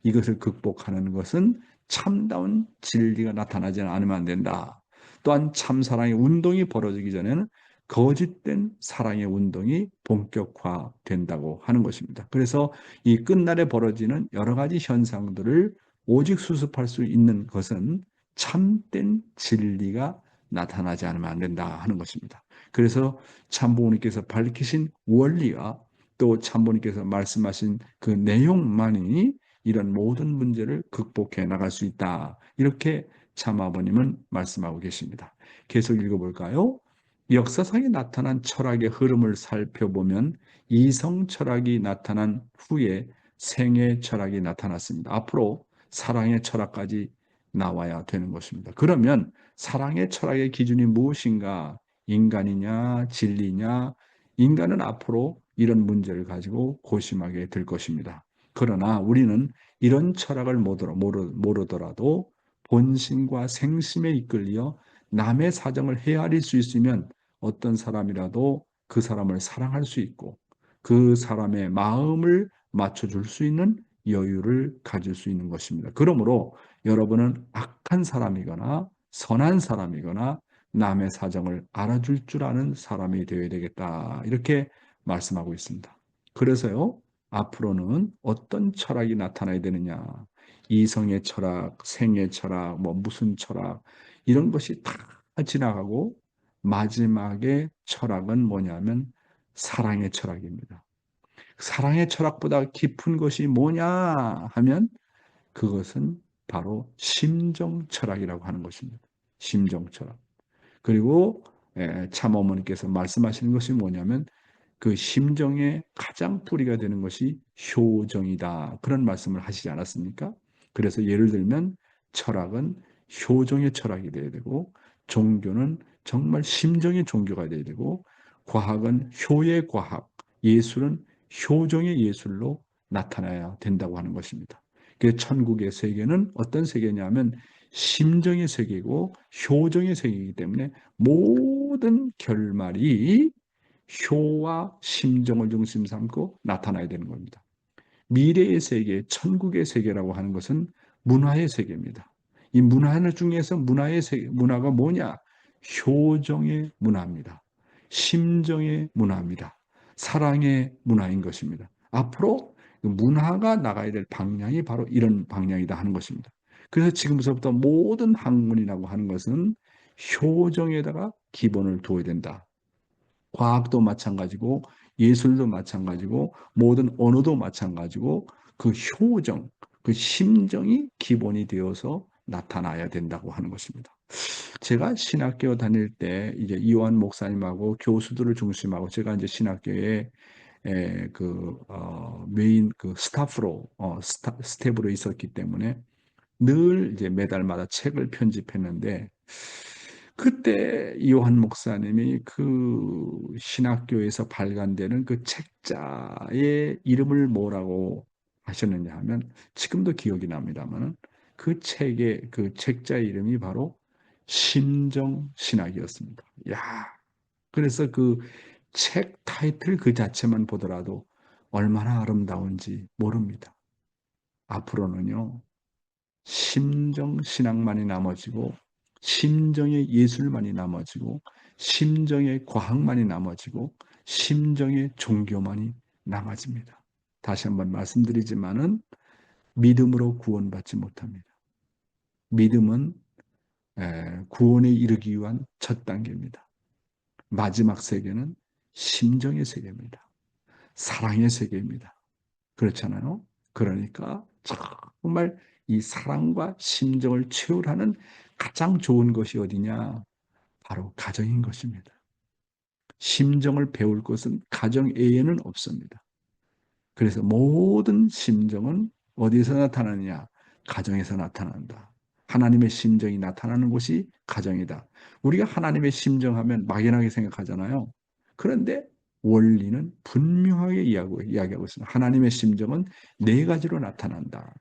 이것을 극복하는 것은 참다운 진리가 나타나지 않으면 안 된다. 또한 참사랑의 운동이 벌어지기 전에는 거짓된 사랑의 운동이 본격화된다고 하는 것입니다. 그래서 이 끝날에 벌어지는 여러 가지 현상들을 오직 수습할 수 있는 것은 참된 진리가 나타나지 않으면 안 된다 하는 것입니다. 그래서 참부모님께서 밝히신 원리와 또 참부모님께서 말씀하신 그 내용만이 이런 모든 문제를 극복해 나갈 수 있다. 이렇게 참아버님은 말씀하고 계십니다. 계속 읽어볼까요? 역사상에 나타난 철학의 흐름을 살펴보면 이성 철학이 나타난 후에 생애 철학이 나타났습니다. 앞으로 사랑의 철학까지 나와야 되는 것입니다. 그러면 사랑의 철학의 기준이 무엇인가? 인간이냐, 진리냐? 인간은 앞으로 이런 문제를 가지고 고심하게 될 것입니다. 그러나 우리는 이런 철학을 모르더라도 본심과 생심에 이끌려 남의 사정을 헤아릴 수 있으면 어떤 사람이라도 그 사람을 사랑할 수 있고 그 사람의 마음을 맞춰줄 수 있는 여유를 가질 수 있는 것입니다. 그러므로 여러분은 악한 사람이거나 선한 사람이거나 남의 사정을 알아줄 줄 아는 사람이 되어야 되겠다. 이렇게 말씀하고 있습니다. 그래서요, 앞으로는 어떤 철학이 나타나야 되느냐. 이성의 철학, 생의 철학, 무슨 철학, 이런 것이 다 지나가고 마지막에 철학은 뭐냐면 사랑의 철학입니다. 사랑의 철학보다 깊은 것이 뭐냐 하면 그것은 바로 심정 철학이라고 하는 것입니다. 심정 철학. 그리고 참어머니께서 말씀하시는 것이 뭐냐면 그 심정의 가장 뿌리가 되는 것이 효정이다. 그런 말씀을 하시지 않았습니까? 그래서 예를 들면 철학은 효정의 철학이 되어야 되고, 종교는 정말 심정의 종교가 되어야 되고, 과학은 효의 과학, 예술은 효정의 예술로 나타나야 된다고 하는 것입니다. 그 천국의 세계는 어떤 세계냐면 심정의 세계고 효정의 세계이기 때문에 모든 결말이 효와 심정을 중심 삼고 나타나야 되는 겁니다. 미래의 세계, 천국의 세계라고 하는 것은 문화의 세계입니다. 이 문화 중에서 문화의 세계, 문화가 뭐냐? 효정의 문화입니다. 심정의 문화입니다. 사랑의 문화인 것입니다. 앞으로 문화가 나가야 될 방향이 바로 이런 방향이다 하는 것입니다. 그래서 지금부터 모든 학문이라고 하는 것은 효정에다가 기본을 두어야 된다. 과학도 마찬가지고 예술도 마찬가지고 모든 언어도 마찬가지고 그 효정, 그 심정이 기본이 되어서 나타나야 된다고 하는 것입니다. 제가 신학교 다닐 때 이제 이완 목사님하고 교수들을 중심하고 제가 이제 신학교에 메인 그 스타프로 스텝으로 있었기 때문에 늘 이제 매달마다 책을 편집했는데 그때 이호한 목사님이 그 신학교에서 발간되는 그 책자의 이름을 뭐라고 하셨느냐 하면 지금도 기억이 납니다만 그 책의 그 책자의 이름이 바로 심정신학이었습니다. 야, 그래서 그 책 타이틀 그 자체만 보더라도 얼마나 아름다운지 모릅니다. 앞으로는요. 심정 신학만이 남아지고 심정의 예술만이 남아지고 심정의 과학만이 남아지고 심정의 종교만이 남아집니다. 다시 한번 말씀드리지만은 믿음으로 구원받지 못합니다. 믿음은 구원에 이르기 위한 첫 단계입니다. 마지막 세계는 심정의 세계입니다. 사랑의 세계입니다. 그렇잖아요. 그러니까 정말 이 사랑과 심정을 채우라는 가장 좋은 것이 어디냐? 바로 가정인 것입니다. 심정을 배울 것은 가정 외에는 없습니다. 그래서 모든 심정은 어디서 나타나느냐? 가정에서 나타난다. 하나님의 심정이 나타나는 곳이 가정이다. 우리가 하나님의 심정하면 막연하게 생각하잖아요. 그런데 원리는 분명하게 이야기하고 있습니다. 하나님의 심정은 네 가지로 나타난다.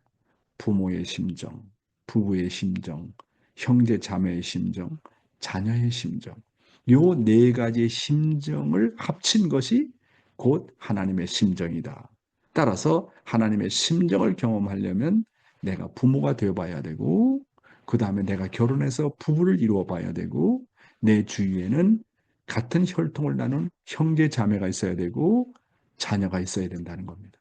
부모의 심정, 부부의 심정, 형제 자매의 심정, 자녀의 심정. 요 네 가지의 심정을 합친 것이 곧 하나님의 심정이다. 따라서 하나님의 심정을 경험하려면 내가 부모가 되어봐야 되고, 그 다음에 내가 결혼해서 부부를 이루어 봐야 되고, 내 주위에는 같은 혈통을 나눈 형제 자매가 있어야 되고, 자녀가 있어야 된다는 겁니다.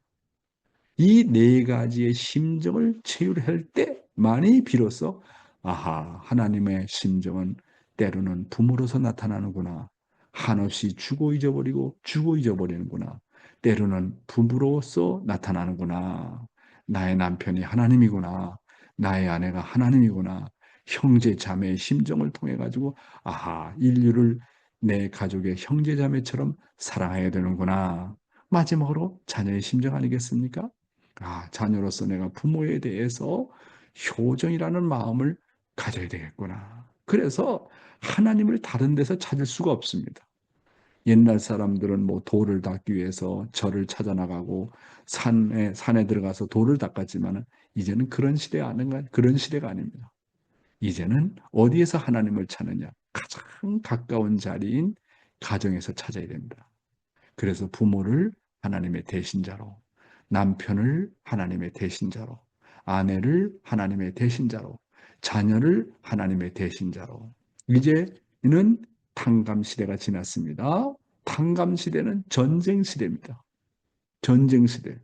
이 네 가지의 심정을 체휼할 때만이 비로소 아하, 하나님의 심정은 때로는 부모로서 나타나는구나. 한없이 주고 잊어버리고 주고 잊어버리는구나. 때로는 부부로서 나타나는구나. 나의 남편이 하나님이구나. 나의 아내가 하나님이구나. 형제 자매의 심정을 통해 가지고 아하, 인류를 내 가족의 형제 자매처럼 사랑해야 되는구나. 마지막으로 자녀의 심정 아니겠습니까? 아, 자녀로서 내가 부모에 대해서 효정이라는 마음을 가져야 되겠구나. 그래서 하나님을 다른 데서 찾을 수가 없습니다. 옛날 사람들은 뭐 돌을 닦기 위해서 절을 찾아 나가고 산에 들어가서 돌을 닦았지만은 이제는 그런 시대가 아닙니다. 이제는 어디에서 하나님을 찾느냐? 가장 가까운 자리인 가정에서 찾아야 된다. 그래서 부모를 하나님의 대신자로, 남편을 하나님의 대신자로, 아내를 하나님의 대신자로, 자녀를 하나님의 대신자로. 이제는 탕감 시대가 지났습니다. 탕감 시대는 전쟁 시대입니다. 전쟁 시대.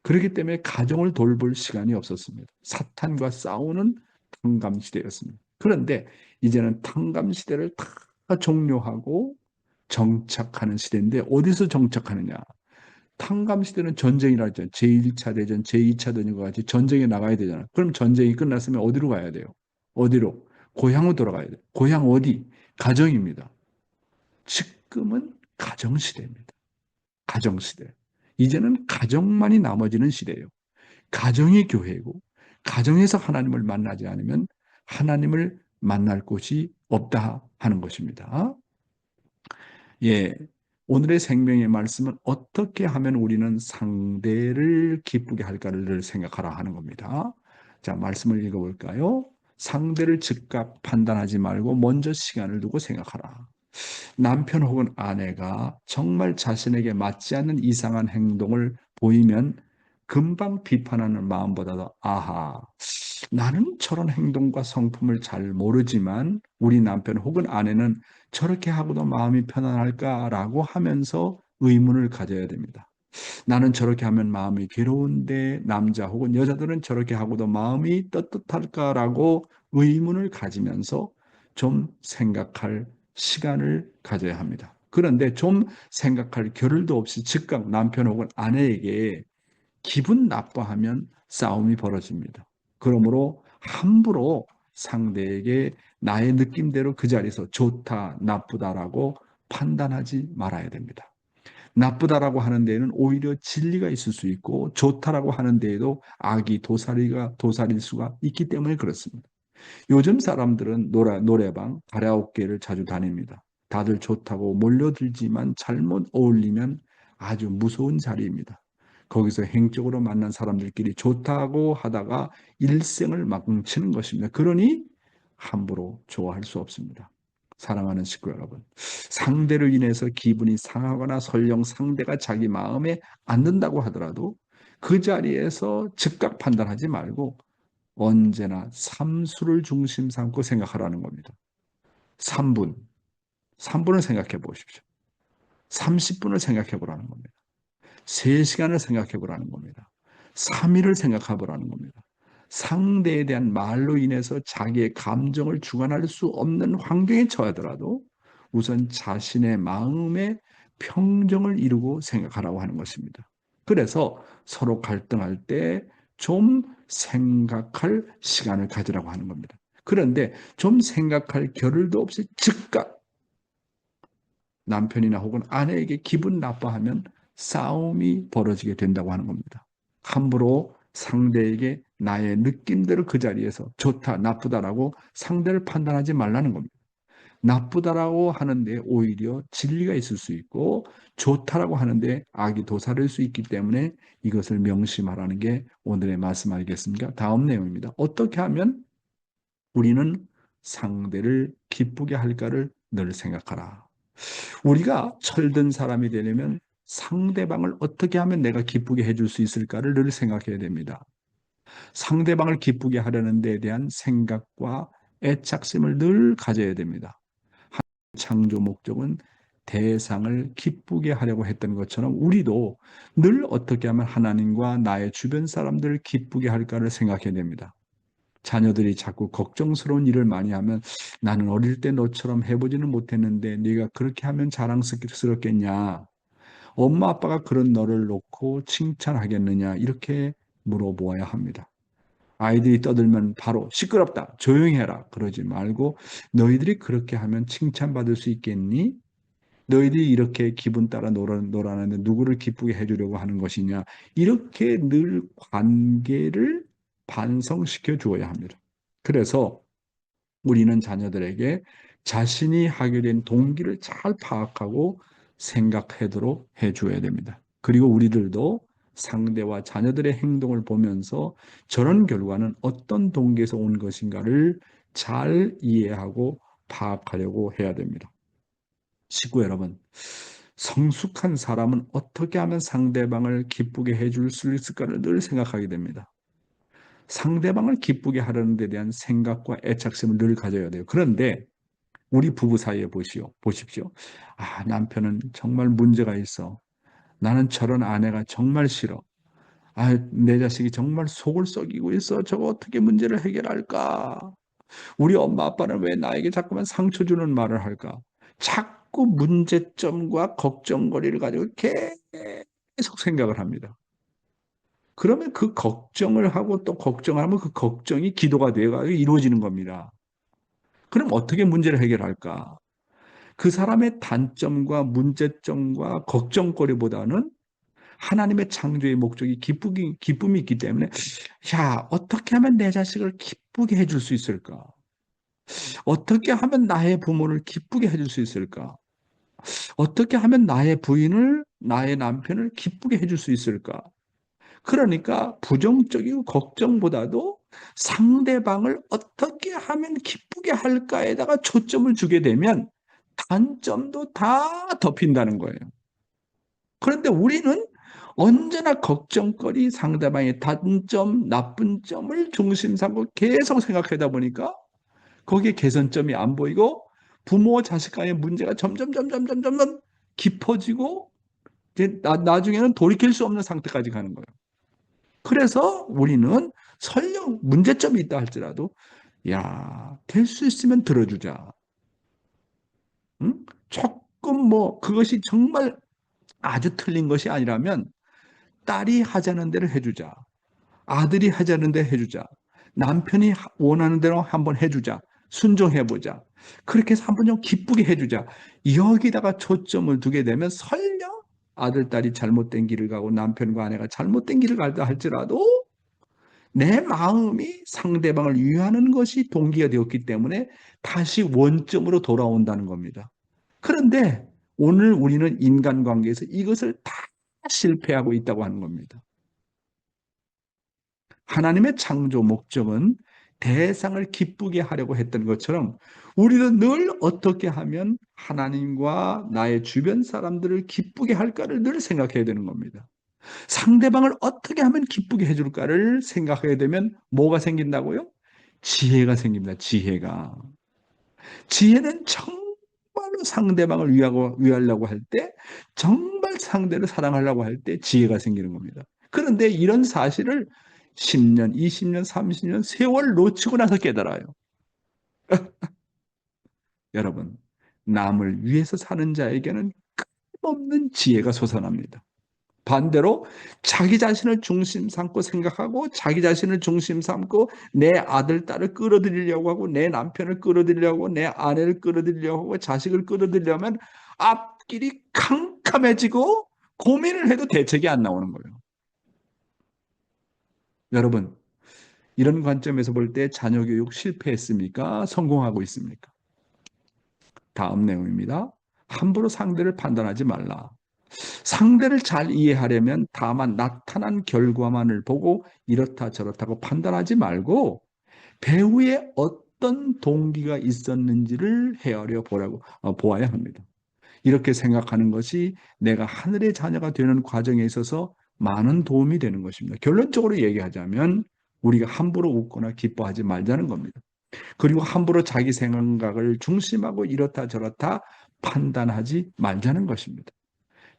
그렇기 때문에 가정을 돌볼 시간이 없었습니다. 사탄과 싸우는 탕감 시대였습니다. 그런데 이제는 탕감 시대를 다 종료하고 정착하는 시대인데 어디서 정착하느냐? 탕감 시대는 전쟁이라 했죠. 제1차 대전, 제2차 대전과 같이 전쟁에 나가야 되잖아요. 그럼 전쟁이 끝났으면 어디로 가야 돼요? 어디로? 고향으로 돌아가야 돼요. 고향 어디? 가정입니다. 지금은 가정시대입니다. 가정시대. 이제는 가정만이 나머지는 시대예요. 가정이 교회고 가정에서 하나님을 만나지 않으면 하나님을 만날 곳이 없다 하는 것입니다. 예, 오늘의 생명의 말씀은 어떻게 하면 우리는 상대를 기쁘게 할까를 늘 생각하라 하는 겁니다. 자, 말씀을 읽어볼까요? 상대를 즉각 판단하지 말고 먼저 시간을 두고 생각하라. 남편 혹은 아내가 정말 자신에게 맞지 않는 이상한 행동을 보이면 금방 비판하는 마음보다도 아하, 나는 저런 행동과 성품을 잘 모르지만 우리 남편 혹은 아내는 저렇게 하고도 마음이 편안할까라고 하면서 의문을 가져야 됩니다. 나는 저렇게 하면 마음이 괴로운데 남자 혹은 여자들은 저렇게 하고도 마음이 떳떳할까라고 의문을 가지면서 좀 생각할 시간을 가져야 합니다. 그런데 좀 생각할 겨를도 없이 즉각 남편 혹은 아내에게 기분 나빠하면 싸움이 벌어집니다. 그러므로 함부로 상대에게 나의 느낌대로 그 자리에서 좋다, 나쁘다라고 판단하지 말아야 됩니다. 나쁘다라고 하는 데에는 오히려 진리가 있을 수 있고 좋다라고 하는 데에도 악이 도사릴 수가 있기 때문에 그렇습니다. 요즘 사람들은 노래방, 가라오케를 자주 다닙니다. 다들 좋다고 몰려들지만 잘못 어울리면 아주 무서운 자리입니다. 거기서 행적으로 만난 사람들끼리 좋다고 하다가 일생을 망치는 것입니다. 그러니 함부로 좋아할 수 없습니다. 사랑하는 식구 여러분, 상대로 인해서 기분이 상하거나 설령 상대가 자기 마음에 안 든다고 하더라도 그 자리에서 즉각 판단하지 말고 언제나 삼수를 중심 삼고 생각하라는 겁니다. 3분을 생각해 보십시오. 30분을 생각해 보라는 겁니다. 3시간을 생각해 보라는 겁니다. 3일을 생각해 보라는 겁니다. 상대에 대한 말로 인해서 자기의 감정을 주관할 수 없는 환경에 처하더라도 우선 자신의 마음의 평정을 이루고 생각하라고 하는 것입니다. 그래서 서로 갈등할 때 좀 생각할 시간을 가지라고 하는 겁니다. 그런데 좀 생각할 겨를도 없이 즉각 남편이나 혹은 아내에게 기분 나빠하면 싸움이 벌어지게 된다고 하는 겁니다. 함부로 상대에게 나의 느낌대로 그 자리에서 좋다, 나쁘다라고 상대를 판단하지 말라는 겁니다. 나쁘다라고 하는데 오히려 진리가 있을 수 있고 좋다라고 하는데 악이 도사릴 수 있기 때문에 이것을 명심하라는 게 오늘의 말씀 아니겠습니까? 다음 내용입니다. 어떻게 하면 우리는 상대를 기쁘게 할까를 늘 생각하라. 우리가 철든 사람이 되려면 상대방을 어떻게 하면 내가 기쁘게 해줄 수 있을까를 늘 생각해야 됩니다. 상대방을 기쁘게 하려는 데에 대한 생각과 애착심을 늘 가져야 됩니다. 창조 목적은 대상을 기쁘게 하려고 했던 것처럼 우리도 늘 어떻게 하면 하나님과 나의 주변 사람들을 기쁘게 할까를 생각해야 됩니다. 자녀들이 자꾸 걱정스러운 일을 많이 하면 나는 어릴 때 너처럼 해보지는 못했는데 네가 그렇게 하면 자랑스럽겠냐? 엄마 아빠가 그런 너를 놓고 칭찬하겠느냐? 이렇게 물어보아야 합니다. 아이들이 떠들면 바로 시끄럽다, 조용히 해라 그러지 말고 너희들이 그렇게 하면 칭찬받을 수 있겠니? 너희들이 이렇게 기분 따라 놀아는데 누구를 기쁘게 해주려고 하는 것이냐? 이렇게 늘 관계를 반성시켜 주어야 합니다. 그래서 우리는 자녀들에게 자신이 하게 된 동기를 잘 파악하고 생각하도록 해줘야 됩니다. 그리고 우리들도 상대와 자녀들의 행동을 보면서 저런 결과는 어떤 동기에서 온 것인가를 잘 이해하고 파악하려고 해야 됩니다. 식구 여러분, 성숙한 사람은 어떻게 하면 상대방을 기쁘게 해줄 수 있을까를 늘 생각하게 됩니다. 상대방을 기쁘게 하려는 데 대한 생각과 애착심을 늘 가져야 돼요. 그런데 우리 부부 사이에 보십시오. 아, 남편은 정말 문제가 있어. 나는 저런 아내가 정말 싫어. 아, 내 자식이 정말 속을 썩이고 있어. 저거 어떻게 문제를 해결할까? 우리 엄마 아빠는 왜 나에게 자꾸만 상처 주는 말을 할까? 자꾸 문제점과 걱정거리를 가지고 계속 생각을 합니다. 그러면 그 걱정을 하고 또 걱정을 하면 그 걱정이 기도가 되어가지고 이루어지는 겁니다. 그럼 어떻게 문제를 해결할까? 그 사람의 단점과 문제점과 걱정거리보다는 하나님의 창조의 목적이 기쁨이 있기 때문에, 야, 어떻게 하면 내 자식을 기쁘게 해줄 수 있을까? 어떻게 하면 나의 부모를 기쁘게 해줄 수 있을까? 어떻게 하면 나의 부인을, 나의 남편을 기쁘게 해줄 수 있을까? 그러니까 부정적이고 걱정보다도 상대방을 어떻게 하면 기쁘게 할까에다가 초점을 주게 되면 단점도 다 덮인다는 거예요. 그런데 우리는 언제나 걱정거리, 상대방의 단점, 나쁜 점을 중심 삼고 계속 생각하다 보니까 거기에 개선점이 안 보이고 부모, 자식 간의 문제가 점점 깊어지고 이제 나중에는 돌이킬 수 없는 상태까지 가는 거예요. 그래서 우리는 설령 문제점이 있다 할지라도 야, 될 수 있으면 들어주자. 응? 조금 뭐 그것이 정말 아주 틀린 것이 아니라면 딸이 하자는 대로 해주자. 아들이 하자는 대로 해주자. 남편이 원하는 대로 한번 해주자. 순종해보자. 그렇게 해서 한번 좀 기쁘게 해주자. 여기다가 초점을 두게 되면 설령 아들, 딸이 잘못된 길을 가고 남편과 아내가 잘못된 길을 갈다 할지라도 내 마음이 상대방을 위하는 것이 동기가 되었기 때문에 다시 원점으로 돌아온다는 겁니다. 그런데 오늘 우리는 인간관계에서 이것을 다 실패하고 있다고 하는 겁니다. 하나님의 창조 목적은 대상을 기쁘게 하려고 했던 것처럼 우리도 늘 어떻게 하면 하나님과 나의 주변 사람들을 기쁘게 할까를 늘 생각해야 되는 겁니다. 상대방을 어떻게 하면 기쁘게 해줄까를 생각하게 되면 뭐가 생긴다고요? 지혜가 생깁니다. 지혜는 정말로 상대방을 위하려고 할 때, 정말 상대를 사랑하려고 할 때 지혜가 생기는 겁니다. 그런데 이런 사실을 10년, 20년, 30년 세월 놓치고 나서 깨달아요. 여러분, 남을 위해서 사는 자에게는 끊임없는 지혜가 솟아납니다. 반대로 자기 자신을 중심 삼고 생각하고 자기 자신을 중심 삼고 내 아들, 딸을 끌어들이려고 하고 내 남편을 끌어들이려고 하고 내 아내를 끌어들이려고 하고 자식을 끌어들이려면 앞길이 캄캄해지고 고민을 해도 대책이 안 나오는 거예요. 여러분, 이런 관점에서 볼 때 자녀 교육 실패했습니까? 성공하고 있습니까? 다음 내용입니다. 함부로 상대를 판단하지 말라. 상대를 잘 이해하려면 다만 나타난 결과만을 보고 이렇다 저렇다고 판단하지 말고 배우의 어떤 동기가 있었는지를 헤아려 보아야 합니다. 이렇게 생각하는 것이 내가 하늘의 자녀가 되는 과정에 있어서 많은 도움이 되는 것입니다. 결론적으로 얘기하자면 우리가 함부로 웃거나 기뻐하지 말자는 겁니다. 그리고 함부로 자기 생각을 중심하고 이렇다 저렇다 판단하지 말자는 것입니다.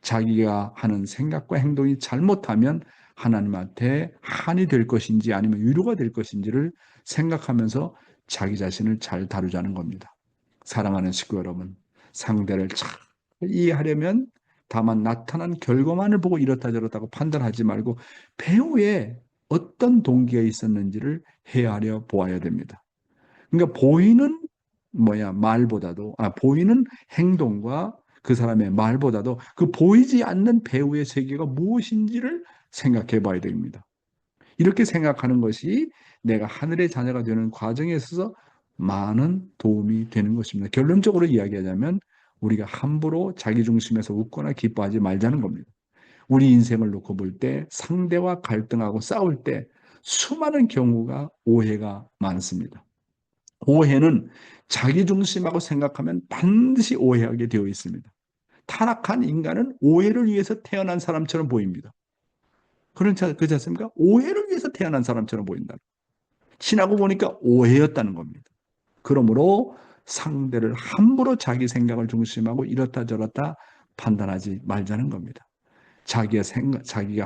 자기가 하는 생각과 행동이 잘못하면 하나님한테 한이 될 것인지 아니면 위로가 될 것인지를 생각하면서 자기 자신을 잘 다루자는 겁니다. 사랑하는 식구 여러분, 상대를 잘 이해하려면 다만 나타난 결과만을 보고 이렇다 저렇다고 판단하지 말고 배우에 어떤 동기가 있었는지를 헤아려 보아야 됩니다. 그러니까 보이는 행동과 그 사람의 말보다도 그 보이지 않는 배우의 세계가 무엇인지를 생각해 봐야 됩니다. 이렇게 생각하는 것이 내가 하늘의 자녀가 되는 과정에 있어서 많은 도움이 되는 것입니다. 결론적으로 이야기하자면 우리가 함부로 자기 중심에서 웃거나 기뻐하지 말자는 겁니다. 우리 인생을 놓고 볼 때 상대와 갈등하고 싸울 때 수많은 경우가 오해가 많습니다. 오해는 자기 중심하고 생각하면 반드시 오해하게 되어 있습니다. 타락한 인간은 오해를 위해서 태어난 사람처럼 보입니다. 그렇지 않습니까? 오해를 위해서 태어난 사람처럼 보인다. 지나고 보니까 오해였다는 겁니다. 그러므로 상대를 함부로 자기 생각을 중심하고 이렇다 저렇다 판단하지 말자는 겁니다. 자기가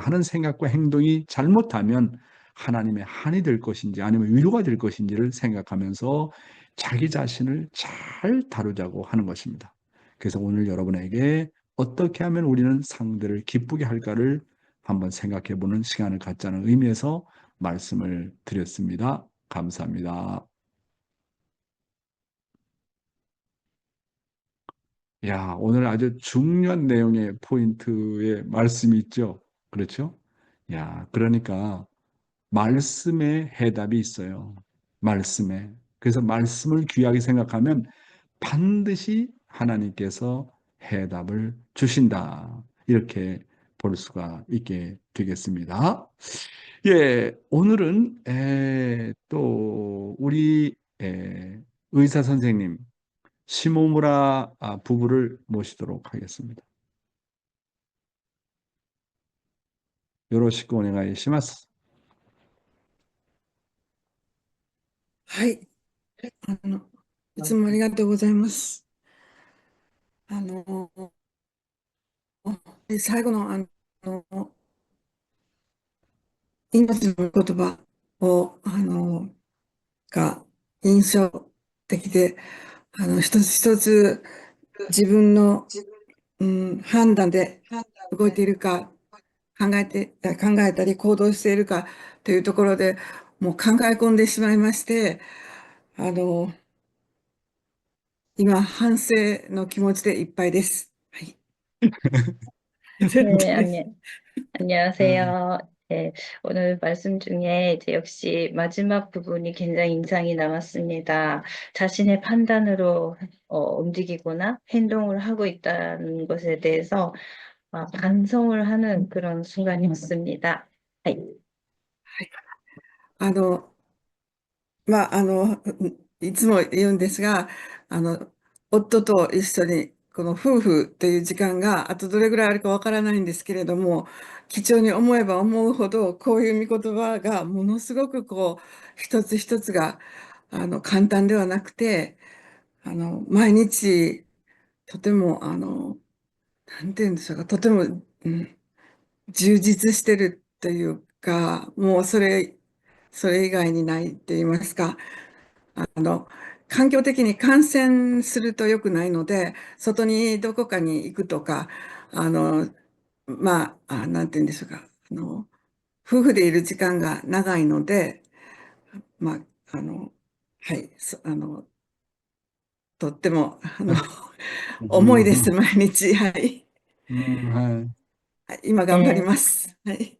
하는 생각과 행동이 잘못하면 하나님의 한이 될 것인지 아니면 위로가 될 것인지를 생각하면서 자기 자신을 잘 다루자고 하는 것입니다. 그래서 오늘 여러분에게 어떻게 하면 우리는 상대를 기쁘게 할까를 한번 생각해 보는 시간을 갖자는 의미에서 말씀을 드렸습니다. 감사합니다. 야, 오늘 아주 중요한 내용의 포인트의 말씀이 있죠. 그렇죠? 야, 그러니까 말씀에 해답이 있어요. 말씀에. 그래서 말씀을 귀하게 생각하면 반드시 하나님께서 해답을 주신다. 이렇게 볼 수가 있게 되겠습니다. 예, 오늘은 또 우리 의사 선생님 시모무라 부부를 모시도록 하겠습니다. 요로시쿠 오네가이 시마스. はい。あの、いつもありがとうございます。あの、最後の、命の言葉を、が印象的で、一つ一つ自分の、判断で動いているか、考えたり行動しているかというところでもう考え込んでしまいまして、あの、今、反省の気持ちでいっぱいです。はい。 네, です。 안녕하세요. 네, 오늘 말씀 중에 이제 역시 마지막 부분이 굉장히 인상이 남았습니다. 자신의 판단으로 움직이거나 행동을 하고 있다는 것에 대해서 반성을 하는 그런 순간이었습니다. 네. あの、いつも言うんですが、夫と一緒に、この夫婦という時間があとどれぐらいあるかわからないんですけれども、貴重に思えば思うほど、こういう御言葉がものすごくこう、一つ一つが、簡単ではなくて、毎日、とても、なんて言うんでしょうか、とても、充実してるというか、もうそれ以外にないって言いますか、あの、環境的に感染すると良くないので、外にどこかに行くとか、なんて言うんでしょうか、夫婦でいる時間が長いので、まあ、はい、とっても、重いです、毎日。はい。はい。今頑張り 네, ます。はい。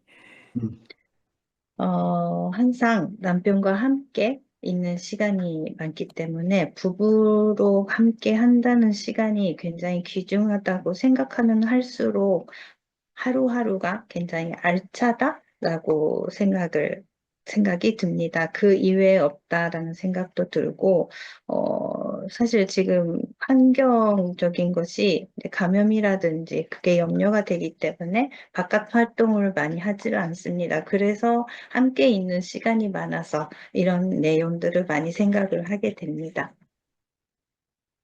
항상 남편과 함께 있는 시간이 많기 때문에 부부로 함께 한다는 시간이 굉장히 귀중하다고 생각하면 할수록 하루하루가 굉장히 알차다라고 생각이 듭니다. 그 이외에 없다라는 생각도 들고, 사실 지금 환경적인 것이 이제 감염이라든지 그게 염려가 되기 때문에 바깥 활동을 많이 하지를 않습니다. 그래서 함께 있는 시간이 많아서 이런 내용들을 많이 생각을 하게 됩니다.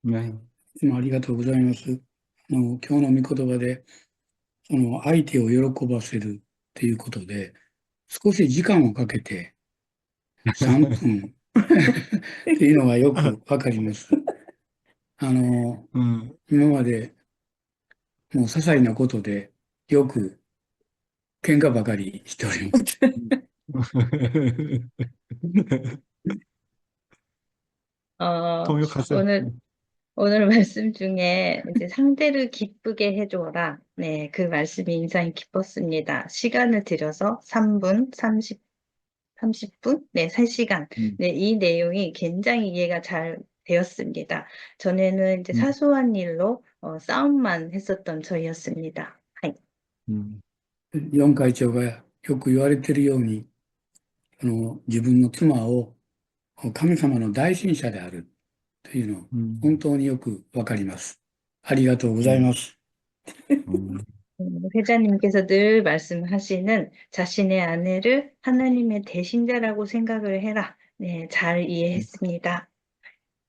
네. いつもありがとうございます。今日の御言葉で、相手を喜ばせるっていうことで、少し時間をかけて3分っていうのがよくわかります。今までもう些細なことでよく喧嘩ばかりしております。 통역하세요. 오늘 말씀 중에 이제 상대를 기쁘게 해줘라. 네, 그 말씀이 인상이 깊었습니다. 시간을 들여서 3분, 30분? 네, 3시간. 네, 이 내용이 굉장히 이해가 잘 되었습니다. 전에는 이제 사소한 일로 싸움만 했었던 저희였습니다. 4会長がよく言われているように、自分の妻を神様の大臣者であるというの、本当によくわかります。ありがとうございます。 회장님께서 늘 말씀하시는 자신의 아내를 하나님의 대신자라고 생각을 해라. 네, 잘 이해했습니다.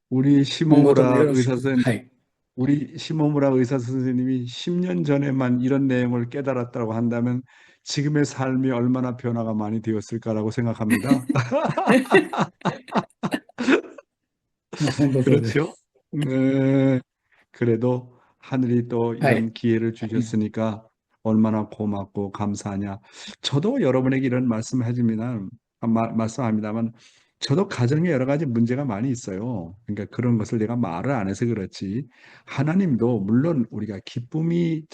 우리 今後とも 시모무라 よろし 의사 く。 선생님, はい。 우리 시모무라 의사 선생님이 10년 전에만 이런 내용을 깨달았다고 한다면 지금의 삶이 얼마나 변화가 많이 되었을까라고 생각합니다. 本当そうです。 그렇죠? 네. 그래도 하늘이 또 はい。 이런 기회를 주셨으니까 얼마나 고맙고 감사하냐. 저도 여러분에게 이런 말씀을 해주면, 말씀합니다만, 저도 가정에 여러 가지 문제가 많이 있어요. 그러니까 그런 것을 내가 말을 안 해서 그렇지. 하나님도 물론 우리가 기쁨을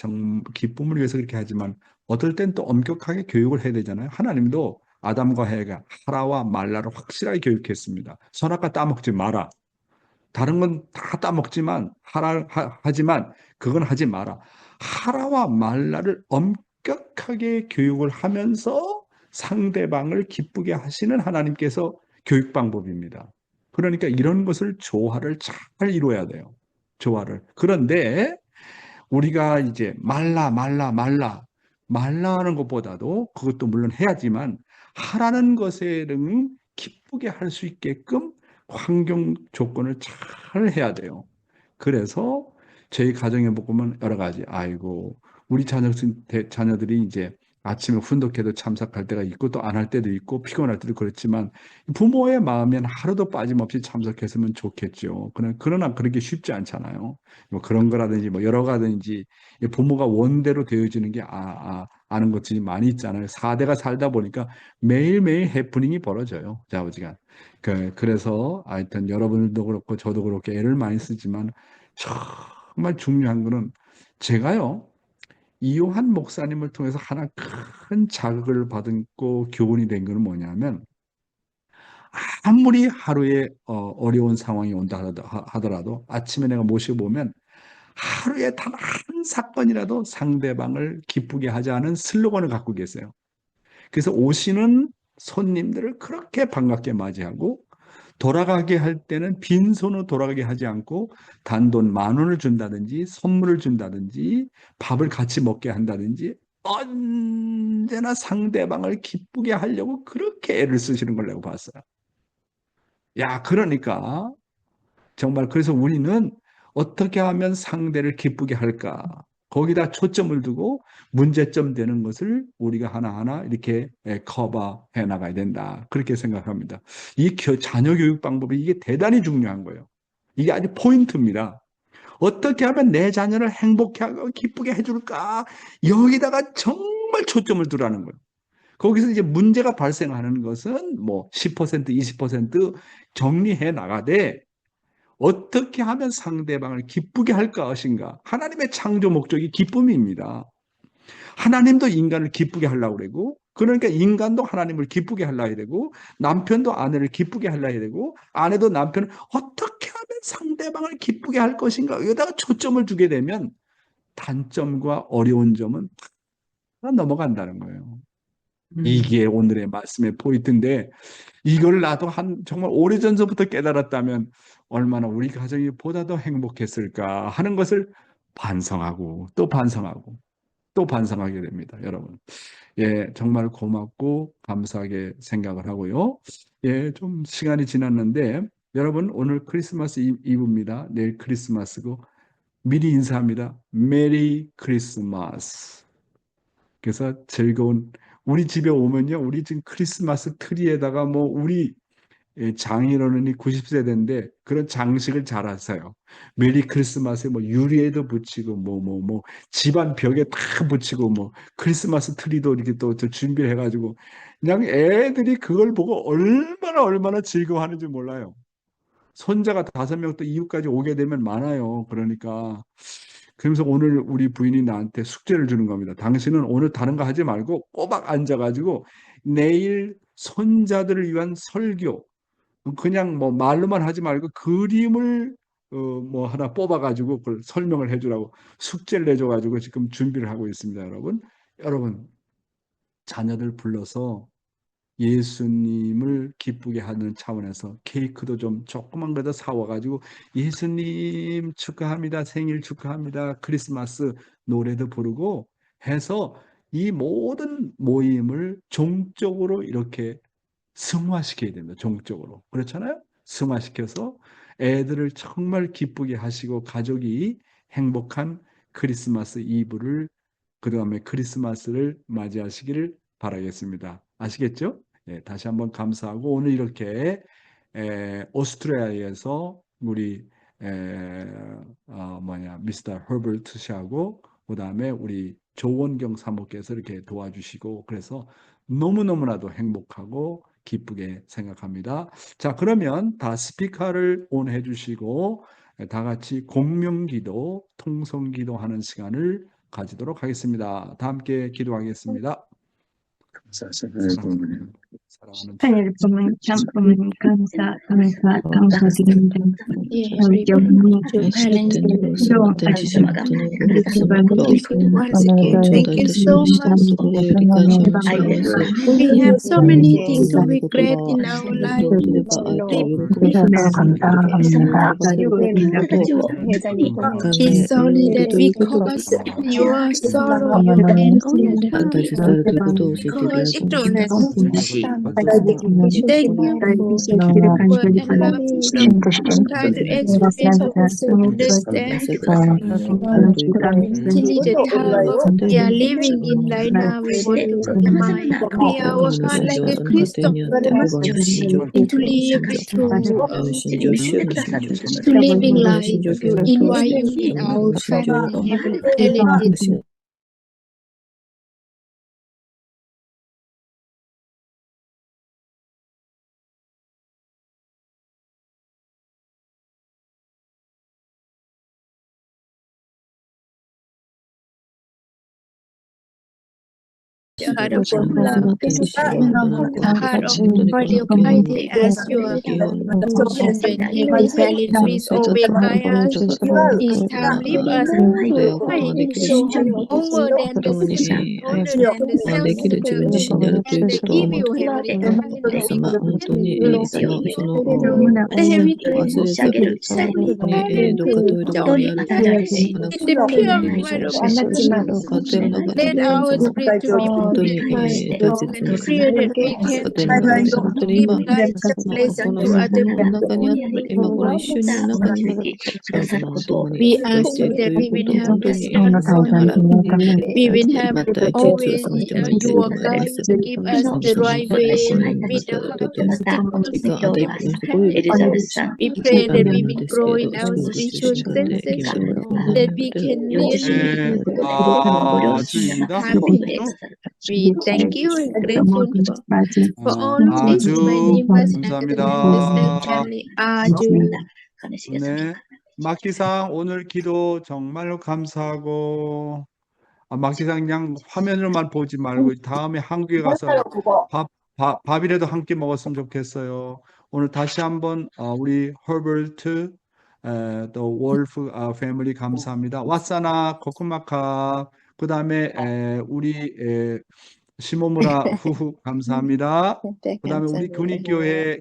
위해서 그렇게 하지만 어떨 땐 또 엄격하게 교육을 해야 되잖아요. 하나님도 아담과 해가 하라와 말라를 확실하게 교육했습니다. 선악과 따먹지 마라. 다른 건 다 따먹지만 하지만 그건 하지 마라. 하라와 말라를 엄격하게 교육을 하면서 상대방을 기쁘게 하시는 하나님께서 교육 방법입니다. 그러니까 이런 것을 조화를 잘 이루어야 돼요. 조화를. 그런데 우리가 이제 말라 하는 것보다도 그것도 물론 해야지만 하라는 것에는 기쁘게 할 수 있게끔 환경 조건을 잘 해야 돼요. 그래서 저희 가정에 보면 여러 가지, 아이고, 우리 자녀들이 이제 아침에 훈독회도 참석할 때가 있고 또 안 할 때도 있고 피곤할 때도 그렇지만 부모의 마음엔 하루도 빠짐없이 참석했으면 좋겠죠. 그러나 그렇게 쉽지 않잖아요. 뭐 그런 거라든지 뭐 여러 가지든지 부모가 원대로 되어지는 게 아는 것들이 많이 있잖아요. 4대가 살다 보니까 매일매일 해프닝이 벌어져요. 좌우지간. 그래서 하여튼 여러분들도 그렇고 저도 그렇게 애를 많이 쓰지만 정말 중요한 거는 제가요. 이요한 목사님을 통해서 하나 큰 자극을 받고 교훈이 된 거는 뭐냐면 아무리 하루에 어려운 상황이 온다 하더라도 아침에 내가 모셔보면 하루에 단 한 사건이라도 상대방을 기쁘게 하지 않은 슬로건을 갖고 계세요. 그래서 오시는 손님들을 그렇게 반갑게 맞이하고 돌아가게 할 때는 빈손으로 돌아가게 하지 않고 단돈 10,000원을 준다든지 선물을 준다든지 밥을 같이 먹게 한다든지 언제나 상대방을 기쁘게 하려고 그렇게 애를 쓰시는 걸 내가 봤어요. 야, 그러니까 정말 그래서 우리는 어떻게 하면 상대를 기쁘게 할까? 거기다 초점을 두고 문제점 되는 것을 우리가 하나하나 이렇게 커버해 나가야 된다. 그렇게 생각합니다. 자녀 교육 방법이 이게 대단히 중요한 거예요. 이게 아주 포인트입니다. 어떻게 하면 내 자녀를 행복하고 기쁘게 해줄까? 여기다가 정말 초점을 두라는 거예요. 거기서 이제 문제가 발생하는 것은 뭐 10%, 20% 정리해 나가되 어떻게 하면 상대방을 기쁘게 할 것인가? 하나님의 창조 목적이 기쁨입니다. 하나님도 인간을 기쁘게 하려고 그러고, 그러니까 인간도 하나님을 기쁘게 하려고 되고, 남편도 아내를 기쁘게 하려고 되고, 아내도 남편을 어떻게 하면 상대방을 기쁘게 할 것인가? 여기다가 초점을 두게 되면 단점과 어려운 점은 다 넘어간다는 거예요. 이게 오늘의 말씀의 포인트인데, 이걸 나도 정말 오래전서부터 깨달았다면 얼마나 우리 가정이 보다 더 행복했을까 하는 것을 반성하고 또 반성하고 또 반성하게 됩니다, 여러분. 예, 정말 고맙고 감사하게 생각을 하고요. 예, 좀 시간이 지났는데 여러분 오늘 크리스마스 이브입니다. 내일 크리스마스고 미리 인사합니다. 메리 크리스마스. 그래서 즐거운 우리 집에 오면요. 우리 지금 크리스마스 트리에다가 뭐 우리 장인어른이 90세대인데 그런 장식을 잘 하세요. 메리 크리스마스에 뭐 유리에도 붙이고 뭐 집안 벽에 다 붙이고 뭐 크리스마스 트리도 이렇게 또 준비를 해가지고 그냥 애들이 그걸 보고 얼마나 즐거워하는지 몰라요. 손자가 5명 또 이웃까지 오게 되면 많아요. 그러니까 그러면서 오늘 우리 부인이 나한테 숙제를 주는 겁니다. 당신은 오늘 다른 거 하지 말고 꼬박 앉아가지고 내일 손자들을 위한 설교 그냥 뭐 말로만 하지 말고 그림을 뭐 하나 뽑아가지고 그걸 설명을 해주라고 숙제를 내줘가지고 지금 준비를 하고 있습니다, 여러분. 여러분, 자녀들 불러서 예수님을 기쁘게 하는 차원에서 케이크도 좀 조그만 거도 사와가지고 예수님 축하합니다, 생일 축하합니다, 크리스마스 노래도 부르고 해서 이 모든 모임을 종적으로 이렇게 승화시켜야 됩니다. 종적으로. 그렇잖아요? 승화시켜서 애들을 정말 기쁘게 하시고 가족이 행복한 크리스마스 이브를 그다음에 크리스마스를 맞이하시기를 바라겠습니다. 아시겠죠? 네, 다시 한번 감사하고 오늘 이렇게 오스트리아에서 우리 미스터 허버트 씨하고 그다음에 우리 조원경 사모께서 이렇게 도와주시고 그래서 너무너무나도 행복하고 기쁘게 생각합니다. 자, 그러면 다 스피커를 온 해주시고 다 같이 공명기도, 통성기도 하는 시간을 가지도록 하겠습니다. 다 함께 기도하겠습니다. 사랑하는 하늘 부모님 참 부모님 감사합니다. 감사드립니다. 영원히 필요하시마다 Thank you so much. We have so many things to regret in our life. It's only that we cause your sorrow, your pain, all the time. Cause children, thank you for word and love from try to express or understand actually the time of we are living in right now. We want to remind clear our heart like a crystal and to live to living life to invite you in our family talented the heart of love, the heart of piety as your children. Heavenly Valley, please obey guide us. This time leave us over than the sin, older than the self-centered, and the evil heavenly kindness. The heavenly joy in the pure mind of let our spirit to be and clear that we can give light pleasant to other people. We ask you that we will have the strength we will have always your guide to give us the right way with the we pray that we will grow in our spiritual senses, that we can really happiness. We thank you and grateful for all this. My name was 감사합니다. family. Aju. 네, 막기상 오늘 기도 정말로 감사하고 막기상 그냥 화면으로만 보지 말고 다음에 한국에 가서 밥이라도 함께 먹었으면 좋겠어요. 오늘 다시 한번 우리 허버트 또 월프 패밀리 감사합니다. 왓사나 코코마카 그 다음에 우리 시모무라 후후 감사합니다. 그 다음에 우리 교니교회